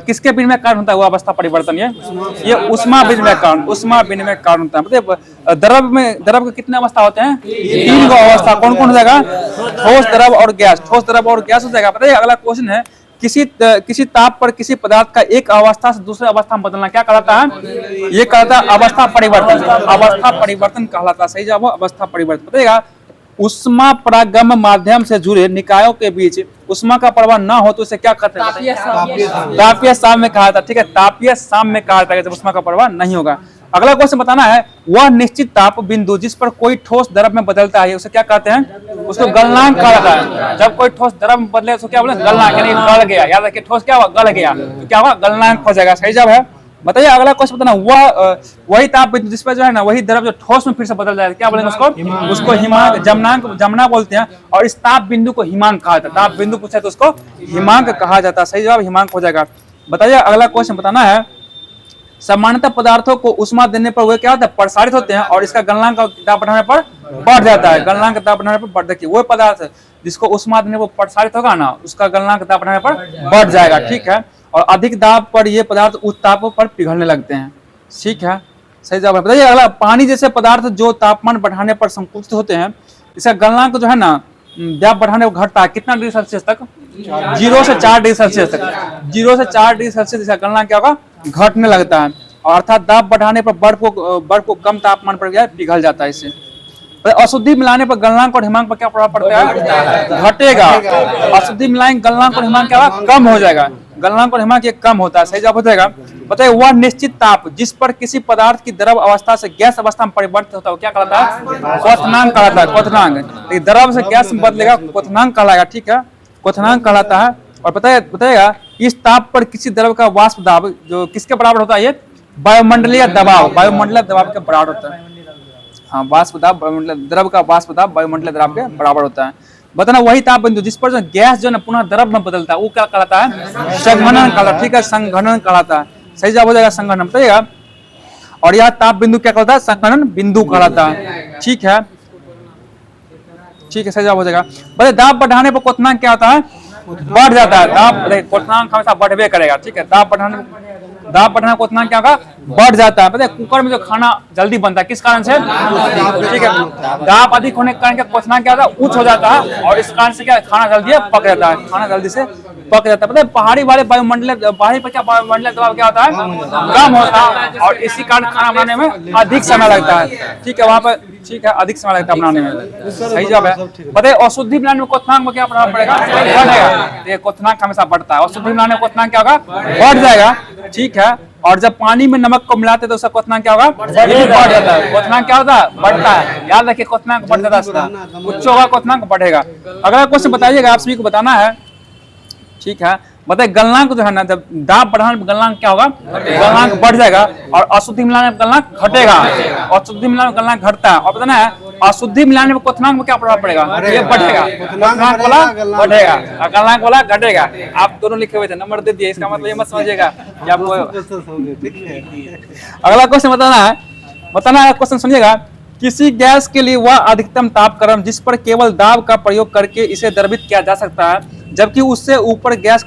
किसके विनिमय कारण होता है? वो अवस्था परिवर्तन ये ऊष्मा विनिमय कारण होता है। मतलब द्रव के कितने अवस्था होते हैं? 3 अवस्था। कौन कौन हो जाएगा? ठोस, द्रव और गैस। ठोस, द्रव और गैस हो जाएगा। बताइए अगला क्वेश्चन है किसी ताप पर किसी पदार्थ का एक अवस्था से दूसरे अवस्था में बदलना क्या कहलाता है? ये कहलाता है अवस्था परिवर्तन। अवस्था परिवर्तन कहलाता है। सही जवाब अवस्था परिवर्तन। बताइएगा उष्मा परागम माध्यम से जुड़े निकायों के बीच उष्मा का प्रवाह न हो तो उसे क्या कहते हैं? तापीय साम्य में कहा था, ठीक है, तापीय साम्य में कहा था जब उष्मा का प्रवाह नहीं होगा। अगला क्वेश्चन बताना है वह निश्चित ताप बिंदु जिस पर कोई ठोस द्रव में बदलता है उसे क्या कहते हैं? उसको गलनांक कहा जाता है। जब कोई ठोस द्रव में बदले उसको क्या बोले? गलनांक, यानी गल गया। याद रखिए ठोस क्या हुआ? गल गया, तो क्या हुआ? गलनांक हो जाएगा। सही जवाब है। बताइए अगला क्वेश्चन बताना वही ताप बिंदु जिस पर जो है ना वही द्रव जो ठोस में फिर से बदल जाए क्या बोलेंगे उसको हिमांक, जमनांक बोलते हैं। और इस ताप बिंदु को हिमांक कहा जाता है। ताप बिंदु पूछा तो उसको हिमांक कहा जाता है। सही जवाब हिमांक हो जाएगा। बताइए अगला क्वेश्चन बताना है सामान्यतः पदार्थों को उष्मा देने पर वे क्या होता है? प्रसारित होते हैं और इसका गलनांक दाब बढ़ाने पर बढ़ जाता है। गलनांक दाब बढ़ाने पर बढ़, देखिए वो पदार्थ जिसको उष्मा देने पर प्रसारित होगा ना उसका गलनांक दाब बढ़ाने पर बढ़ जाएगा, ठीक है। और अधिक दाब पर ये पदार्थ उच्च तापों पर पिघलने लगते हैं, ठीक है। सही जवाब है। बताइए अगला पानी जैसे पदार्थ जो तापमान बढ़ाने पर संकुचित होते हैं इसका गलनांक जो है ना दाब बढ़ाने पर घटता है कितना डिग्री सेल्सियस तक? 0 से 4 डिग्री सेल्सियस तक। 0 से 4 डिग्री सेल्सियस इसका गलनांक क्या होगा? घटने लगता है। और अर्थात दाब बढ़ाने पर बर्फ को कम तापमान पर गया पिघल जाता है। इससे अशुद्धि मिलाने पर गलनांक और हिमांक पर क्या प्रभाव पड़ता है? घटेगा। अशुद्धि मिलाएंगे गलनांक और हिमांक क्या होगा? कम हो जाएगा। गलनांक और हिमांक ये कम होता है। सही जवाब हो जाएगा। बताइए वह निश्चित ताप जिस पर किसी पदार्थ की द्रव अवस्था से गैस अवस्था में परिवर्तित होता है क्या कहलाता है? क्वथनांक कहलाता है। क्वथनांक द्रव से गैस में बदलेगा, क्वथनांक कहलाएगा, ठीक है, क्वथनांक कहलाता है। और बताइएगा इस ताप पर किसी द्रव का वाष्प दाब जो किसके बराबर होता है? ये वायुमंडलीय दबाव के बराबर होता है। हाँ, वाष्प दाब द्रव का वाष्प दाब वायुमंडलीय दबाव के बराबर होता है। बताना वही ताप बिंदु जिस पर जो गैस जो है पुनः द्रव में बदलता है वो क्या कहलाता है? संघनन कहलाता है, ठीक है, संघनन कहलाता है। सही जवाब हो जाएगा संघनन। बताइएगा और यह ताप बिंदु क्या कहलाता है? संघनन बिंदु कहलाता है, ठीक है, ठीक है, सही जवाब हो जाएगा। बताइए दाब बढ़ाने पर क्वथनांक क्या होता है? बढ़ जाता है। दाब क्वथनांक हमेशा बढ़वे करेगा, ठीक है। दाब बढ़ाने क्वथनांक क्या होगा? बढ़ जाता है। पता है कुकर में जो खाना जल्दी बनता है किस कारण से? ठीक है, दाब अधिक होने के कारण क्वथनांक क्या होता है? उच्च हो जाता है और इस कारण से क्या खाना जल्दी पक जाता है, खाना जल्दी से पक जाता है। पता है पहाड़ी पर क्या वायुमंडलीय दबाव क्या होता है? कम होता है और इसी कारण खाना बनाने में अधिक समय लगता है, ठीक है, वहाँ पर, ठीक है, अधिक समय लगता है बनाने में। सही जवाब है। बताइए अशुद्धि मिलाने में क्वथनांक में क्या प्रभाव पड़ेगा? बढ़ेगा। ये क्वथनांक हमेशा बढ़ता है। अशुद्धि मिलाने में क्वथनांक क्या होगा? बढ़ जाएगा, ठीक है। और जब पानी में नमक को मिलाते तो उसका क्वथनांक क्या होगा? बढ़ जाता है। क्वथनांक क्या होता है? बढ़ता है। याद रखिए क्वथनांक बढ़ जाता है, उच्च होगा क्वथनांक बढ़ेगा। अगला क्वेश्चन बताइएगा, आप सभी को बताना है, ठीक है। बताइए गलनांक जो है ना जब दाब बढ़ाने पर गलनांक क्या होगा? गलनांक बढ़ जाएगा और अशुद्धि मिलाने पर गलनांक घटेगा। अशुद्धि मिलाने पर गलनांक घटता है। और बताना है अशुद्धि मिलाने पर क्वथनांक में क्या प्रभाव पड़ेगा? ये बढ़ेगा। क्वथनांक वाला बढ़ेगा और गलनांक वाला घटेगा। आप दोनों लिखे हुए थे, नंबर दे दिए, इसका मतलब ये मत समझिएगा कि आपको। अगला क्वेश्चन बताना है, क्वेश्चन सुनिएगा किसी गैस के लिए वह अधिकतम तापक्रम जिस पर केवल दाब का प्रयोग करके इसे द्रवित किया जा सकता है, जबकि उससे ऊपर गैस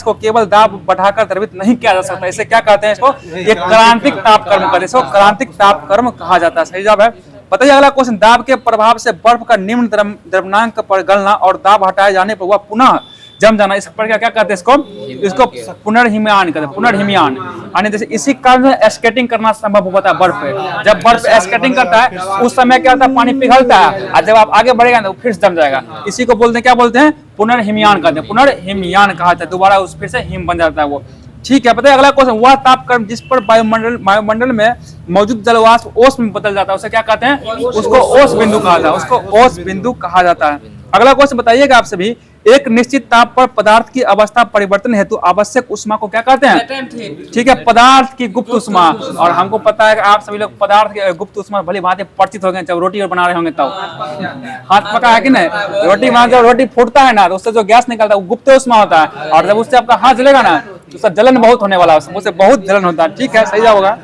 को केवल दाब बढ़ाकर द्रवित नहीं किया जा सकता। इसे क्या कहते हैं? इसको एक क्रांतिक तापक्रम कहते हैं। इसको क्रांतिक तापक्रम कहा जाता है। सही जवाब है। बताइए अगला क्वेश्चन, दाब के प्रभाव से बर्फ का निम्न द्रव्यमानांक पर गलना और दाब हटाए जाने पर वह पुनः जम जाना, इस पर क्या कहते हैं? इसको पुनर्हिमयान कहते हैं। पुनर्हिमयान यानी जैसे इसी कारण स्केटिंग करना संभव होता है बर्फ पे। जब बर्फ स्केटिंग करता है उस समय क्या होता है? पानी पिघलता है और जब आप आगे बढ़ेगा तो फिर जम जाएगा। इसी को बोलते हैं, क्या बोलते हैं? पुनर्हिमयान कहते हैं। पुनर्हिमयान कहा जाता है। दोबारा उस फिर से हिम बन जाता है वो। ठीक है। पता है अगला क्वेश्चन, वह तापक्रम जिस पर वायुमंडल में मौजूद जलवाष्प ओस में बदल जाता है उसे क्या कहते हैं? उसको ओस बिंदु कहा जाता है। उसको ओस बिंदु कहा जाता है। अगला क्वेश्चन बताइएगा आप सभी, एक निश्चित ताप पर पदार्थ की अवस्था परिवर्तन हेतु आवश्यक उष्मा को क्या कहते हैं? ठीक है, पदार्थ की गुप्त उष्मा। और हमको पता है कि आप सभी लोग पदार्थ की गुप्त उष्मा भली भांति परिचित हो गए जब रोटी बना रहे होंगे तब। हाथ पका है कि नहीं? रोटी बना जब रोटी फूटता है ना तो उससे जो गैस निकलता है वो गुप्त उष्मा होता है। और जब उससे आपका हाथ जलेगा ना तो उससे जलन बहुत होने वाला है, उससे बहुत जलन होता है। ठीक है, सही जवाब होगा।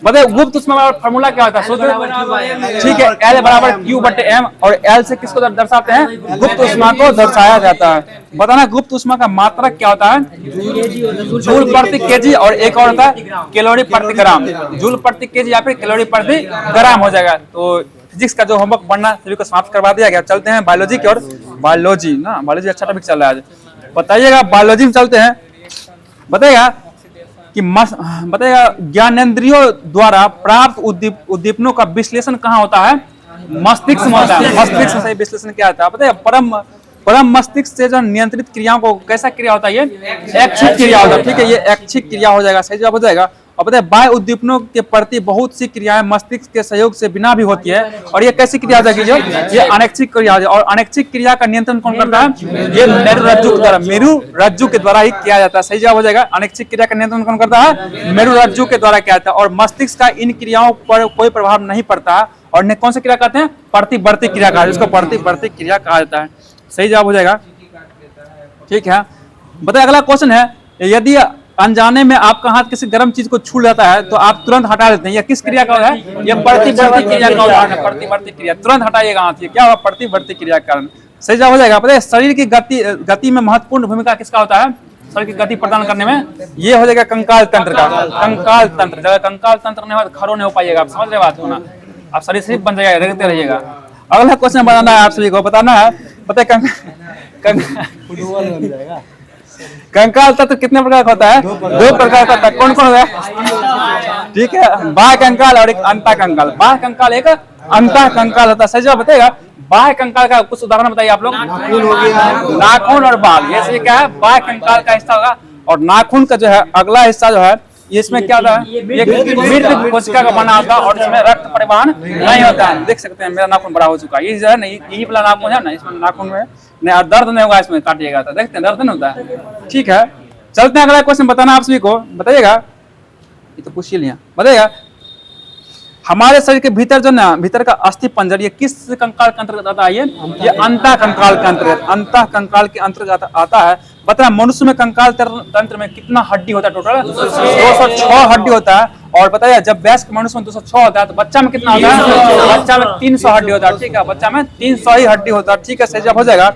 बताइए गुप्त उष्मा का फॉर्मूला क्या होता है? सोचो। ठीक है, L बराबर Q/m और L से किसको दर्शाते हैं? गुप्त उष्मा को दर्शाया जाता है। बताना गुप्त उष्मा का मात्रक क्या होता है? जूल प्रति केजी और एक और होता है कैलोरी प्रति ग्राम। जूल प्रति केजी या फिर कैलोरी प्रति ग्राम हो जाएगा। तो फिजिक्स का जो होमवर्क पढ़ना सभी को समाप्त करवा दिया गया। चलते हैं बायोलॉजी की ओर। बायोलॉजी ना, बायोलॉजी अच्छा टॉपिक चल रहा है आज। बताइएगा बायोलॉजी में चलते हैं। बताइएगा कि बताइएगा ज्ञानेंद्रियों द्वारा प्राप्त उद्दीपनों का विश्लेषण कहाँ होता है? मस्तिष्क में होता है। मस्तिष्क से विश्लेषण क्या होता है? बताइए परम मस्तिष्क से जो नियंत्रित क्रियाओं को कैसा क्रिया होता है? ये ऐच्छिक क्रिया होता है। ठीक है, ये ऐच्छिक क्रिया हो जाएगा। सही जवाब हो जाएगा। और बताइए बाह्य उद्दीपनों के प्रति बहुत सी क्रियाएं मस्तिष्क के सहयोग से बिना भी होती है। और ये कैसी क्रिया हो जाएगी? ये अनैच्छिक क्रिया हो जाएगी। और अनैच्छिक क्रिया का नियंत्रण कौन करता है? ये मेरु रज्जु के द्वारा, मेरु रज्जु के द्वारा ही किया जाता है। सही जवाब हो जाएगा। अनैच्छिक क्रिया का नियंत्रण कौन करता है? मेरु रज्जु के द्वारा किया जाता है। और मस्तिष्क का इन क्रियाओं पर कोई प्रभाव नहीं पड़ता। और कौन सी क्रिया कहते हैं? प्रतिवर्ती क्रिया कहा, जिसको प्रतिवर्ती क्रिया कहा जाता है। सही जवाब हो जाएगा। ठीक है, बताइए अगला क्वेश्चन है, यदि अनजाने में आपका हाथ किसी गर्म चीज को छू जाता है तो आप तुरंत हटा देते हैं। यह किस क्रिया का है? यह प्रतिवर्ती क्रिया का उदाहरण है। प्रतिवर्ती क्रिया, तुरंत हटाइएगा हाथ। ये क्या होगा? प्रतिवर्ती क्रिया के कारण। सही जवाब हो जाएगा। पता है शरीर की गति में महत्वपूर्ण भूमिका किसका होता है? शरीर की गति प्रदान करने में ये हो जाएगा कंकाल तंत्र का। कंकाल तंत्र, जब कंकाल तंत्र नहीं हो खड़ो नहीं हो पाइएगा। आप समझ रहे बात को ना? आप शरीर सिर्फ बन जाएगा, देखते रहिएगा। अगला क्वेश्चन बताना है आप सभी को, बताना है। पता है कंकाल तत्व कितने प्रकार का होता है? दो प्रकार का होता है। कौन कौन होता है? ठीक है, बाह्य कंकाल और एक अंतः कंकाल। बाह्य कंकाल एक अंतः कंकाल होता है। सही जवाब बताइएगा। बाह्य कंकाल का कुछ उदाहरण बताइए आप लोग। नाखून और बाल, ये क्या है? बाह्य कंकाल का हिस्सा होगा। और नाखून का जो है अगला हिस्सा जो है इसमें क्या होता है? एक मृत कोशिका का बना होता है और इसमें रक्त परिवहन नहीं होता है। देख सकते हैं मेरा नाखून बड़ा हो चुका है। ये जो है ना, यही वाला नाखून है ना, इसमें नाखून में नहीं दर्द नहीं होगा। इसमें काटिएगा तो देखते हैं दर्द नहीं होता है। ठीक है, चलते हैं अगला क्वेश्चन बताना आप सभी को। बताइएगा, ये तो पूछ ही लिया। बताइएगा हमारे शरीर के भीतर जो ना, भीतर का अस्थि पंजर ये किस कंकाल के अंतर्गत आता है? ये अंतः कंकाल के अंतर्गत, अंतः कंकाल के अंतर्गत आता है। बताया मनुष्य में कंकाल तंत्र में कितना हड्डी होता है? टोटल 206 हड्डी होता है। और बताया जब वयस्क मनुष्य में 206 होता है तो बच्चा में कितना होता है? बच्चा में 300 हड्डी होता है। ठीक है, बच्चा में 300 ही हड्डी होता है। ठीक है, सही जवाब हो जाएगा।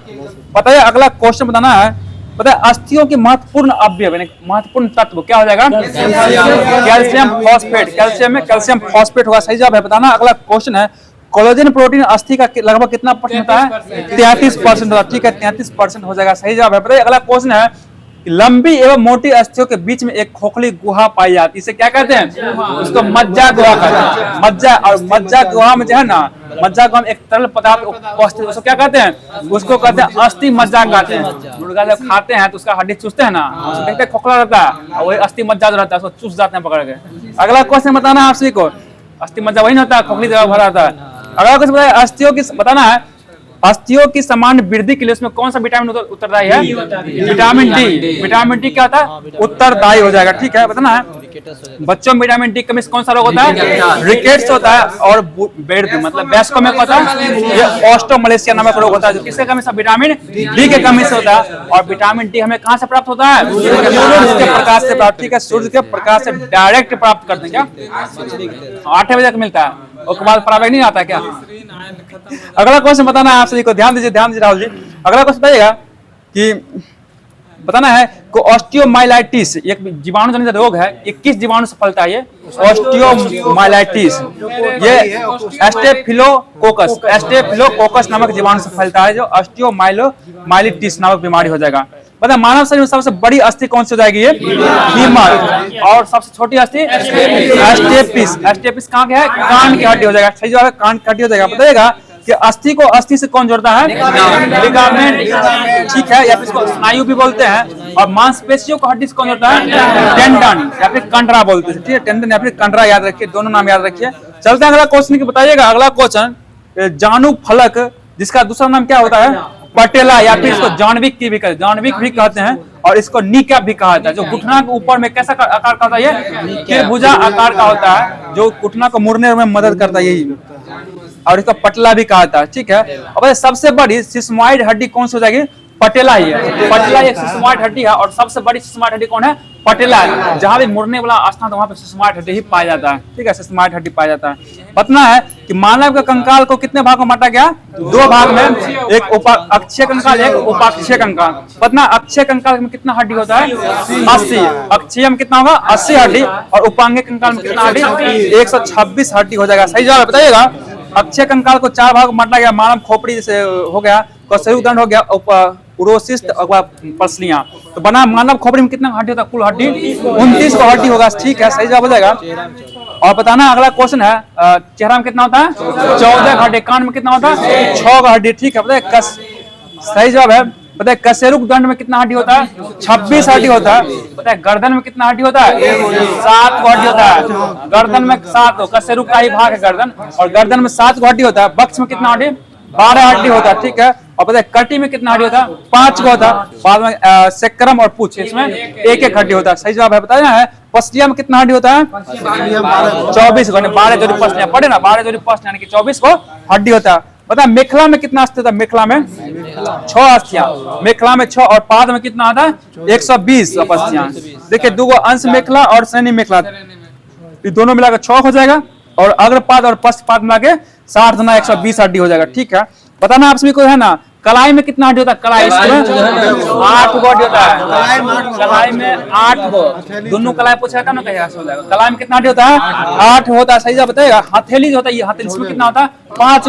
बताइए अगला क्वेश्चन बताना है। पता है अस्थियों की महत्वपूर्ण अवयव महत्वपूर्ण तत्व क्या हो जाएगा? Calcium phosphate. कैल्शियम में कैल्शियम फॉस्फेट होगा। सही जवाब है। बताना अगला क्वेश्चन है, कोलेजन प्रोटीन अस्थि का लगभग कितना परसेंट होता है? 33% होता है। ठीक है, 33% हो जाएगा। सही जवाब है। बताइए अगला क्वेश्चन है, लंबी एवं मोटी अस्थियों के बीच में एक खोखली गुहा पाई जाती है। इसे क्या कहते हैं? उसको मज्जा गुहा कहते हैं। मज्जा, और मज्जा गुहा में जो है ना, मज्जा गुहा में एक तरल पदार्थ उपस्थित, उसको क्या कहते हैं? उसको कहते हैं अस्थि मज्जा कहते हैं। मुर्गा जब खाते हैं तो उसका हड्डी चूसते हैं ना, उसको देखते हैं खोखला रहता है और वही अस्थि मज्जा जो रहता है उसको चूस जाते हैं पकड़ के। अगला क्वेश्चन बताना आप सभी को। अस्थि मज्जा वही होता है, खोखली जगह भरा रहता है। अगला क्वेश्चन बताया अस्थियों की बताना है, अस्थियों की समान वृद्धि के लिए उसमें कौन सा विटामिन उत्तरदायी है? Vitamin D. विटामिन डी क्या होता है? उत्तरदायी हो जाएगा। ठीक है, बताना है बच्चों में विटामिन डी कमी से कौन सा रोग होता है? रिकेट्स होता है। और बेड पे मतलब वयस्कों में होता है ये ऑस्टियोमलेशिया नामक रोग होता है, जो किसके कमी से? विटामिन डी के कमी से होता है। और विटामिन डी हमें कहाँ से प्राप्त होता है? सूर्य के प्रकाश से प्राप्त। ठीक है, सूर्य के प्रकाश से डायरेक्ट प्राप्त करते हैं। क्या 8 बजे तक मिलता है, उसके बाद प्राप्त नहीं आता क्या? अगला क्वेश्चन बताना है आप सभी को, ध्यान दीजिए राहुल जी। अगला क्वेश्चन बताइएगा कि बताना है को ऑस्टियोमाइलाइटिस एक जीवाणु जनित रोग है, ये किस जीवाणु से फैलता है? ये ऑस्टियोमाइलाइटिस ये स्टेफिलोकोकस नामक जीवाणु से फैलता है, जो ऑस्टियोमाइलाइटिस नामक बीमारी हो जाएगा। पता मानव शरीर में सबसे बड़ी अस्थि कौन सी हो जाएगी? ये फीमर। और सबसे छोटी अस्थि एस्टेपिस। एस्टेपिस कहाँ के है? कान की हड्डी हो जाएगा। सही जवाब है, कान की हड्डी हो जाएगा। बताइएगा कि अस्थि को अस्थि से कौन जोड़ता है? लिगामेंट। ठीक है, या फिर इसको स्नायु भी बोलते हैं। और मांसपेशियों को हड्डी से कौन जोड़ता है? टेंडन या फिर कंडरा बोलते हैं। ठीक है, टेंडन या फिर कंडरा याद रखिए, दोनों नाम याद रखिए। चलते हैं अगला क्वेश्चन की। बताइएगा अगला क्वेश्चन, जानू फलक जिसका दूसरा नाम क्या होता है? पटेला, या फिर इसको जानविक भी कहते हैं। और इसको नी कैप भी कहा जाता है, जो घुटना के ऊपर में कैसा आकार का होता है? ये त्रिभुजा आकार का होता है, जो घुटना को मुड़ने में मदद करता है, यही। और इसको पटला भी कहा जाता है। ठीक है, अब सबसे बड़ी सिस्मोइड हड्डी कौन सी हो जाएगी? पटेला ही है। पटेला एक सिस्मोइड हड्डी है, और सबसे बड़ी सिस्मोइड हड्डी कौन है? पटेला है। जहां भी मुड़ने वाला स्थान तो वहां पे सिस्मोइड हड्डी ही पाया जाता है। ठीक है, सिस्मोइड हड्डी पाया जाता है। पता है कि मानव के कंकाल को कितने भाग में बांटा गया? 2 भाग में, एक अक्षीय कंकाल, एक उपाक्षीय कंकाल। पता अक्षीय कंकाल में कितना हड्डी होता है? 80। अक्षीय में कितना होगा? 80 हड्डी। और उपांगीय कंकाल में कितना हड्डी? 126 हड्डी हो जाएगा। सही जवाब बताइएगा। अक्षय कंकाल को 4 भाग में बांटा गया। मानव खोपड़ी जैसे हो गया, कशेरुकदंड हो गया, उरोसिस्ट और पसलियां। तो बना मानव खोपड़ी में कितना हड्डी होता है? कुल हड्डी 29 को हड्डी होगा। ठीक है, सही जवाब हो जाएगा। और बताना अगला क्वेश्चन है, चेहरा में कितना होता है? 14 हड्डी। कान में कितना होता है? 6 हड्डी। ठीक है, बताइए सही जवाब है। पता है कशेरुकदंड में कितना हड्डी होता है? 26 हड्डी होता है। पता है गर्दन में कितना हड्डी होता है? 7 हड्डी होता है। गर्दन में 7, कशेरुक का ही भाग है गर्दन, और गर्दन में 7 हड्डी होता है। बक्ष में कितना हड्डी? 12 हड्डी होता है। ठीक है, और पता है कटी में कितना हड्डी होता है? 5 होता है। बाद में सेक्रम और पूछ, इसमें 1-1 हड्डी होता है। सही जवाब है, बताया है। पसलिया में कितना हड्डी होता है? 24 को, 12 जोड़ी पसलियां पढ़े ना, 12 जोड़ी पसलियां यानी कि 24 को हड्डी होता है। पता मेखला में कितना अस्थि होता है? मेखला में 6 अस्थियां। मेखला में 6, और पाद में कितना आता है? 120 अस्थियां। देखिए 2 अंश मेखला और सैनी मेखला, ये दोनों मिलाकर 6 हो जाएगा। और अग्रपाद और पश्चपाद मिला के 60 गुना 120 हड्डी हो जाएगा। ठीक है, बताना आप सभी को है ना। कलाई में कितना हड्डी होता है? कलाई इसमें 8 हड्डी होता है। कलाई में 8 दोनों कलाई पूछा था ना, कहेगा हो जाएगा। कलाई में कितना हड्डी होता है? 8 होता है। सही जवाब बताइएगा। हथेली जो होता है, ये हथेली इसमें कितना होता है? 5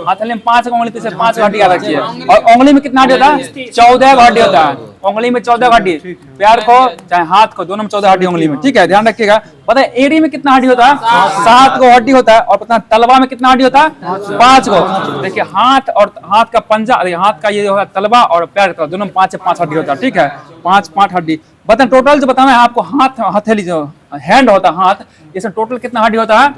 हथेली में 5 उंगली से 5 हड्डी याद रखिए। और उंगली में कितना हड्डी होता है? 14 हड्डी होता है। उंगली में 14 हड्डी, पैर को चाहे हाथ को, दोनों में 14 हड्डी उंगली में। ठीक है, ध्यान रखिएगा। पता है एड़ी में कितना हड्डी होता है? 7 हड्डी होता है। और पता है तलवा में कितना हड्डी होता है? 5 देखिए हाथ और हाथ का पंजा, हाथ का ये होता है तलवा, और पैर का दोनों में 5 हड्डी होता है। ठीक है, 5 हड्डी। बताए टोटल जो बताना है आपको, हाथ हथेली जो हैंड होता है हाथ, इसमें टोटल कितना हड्डी होता है?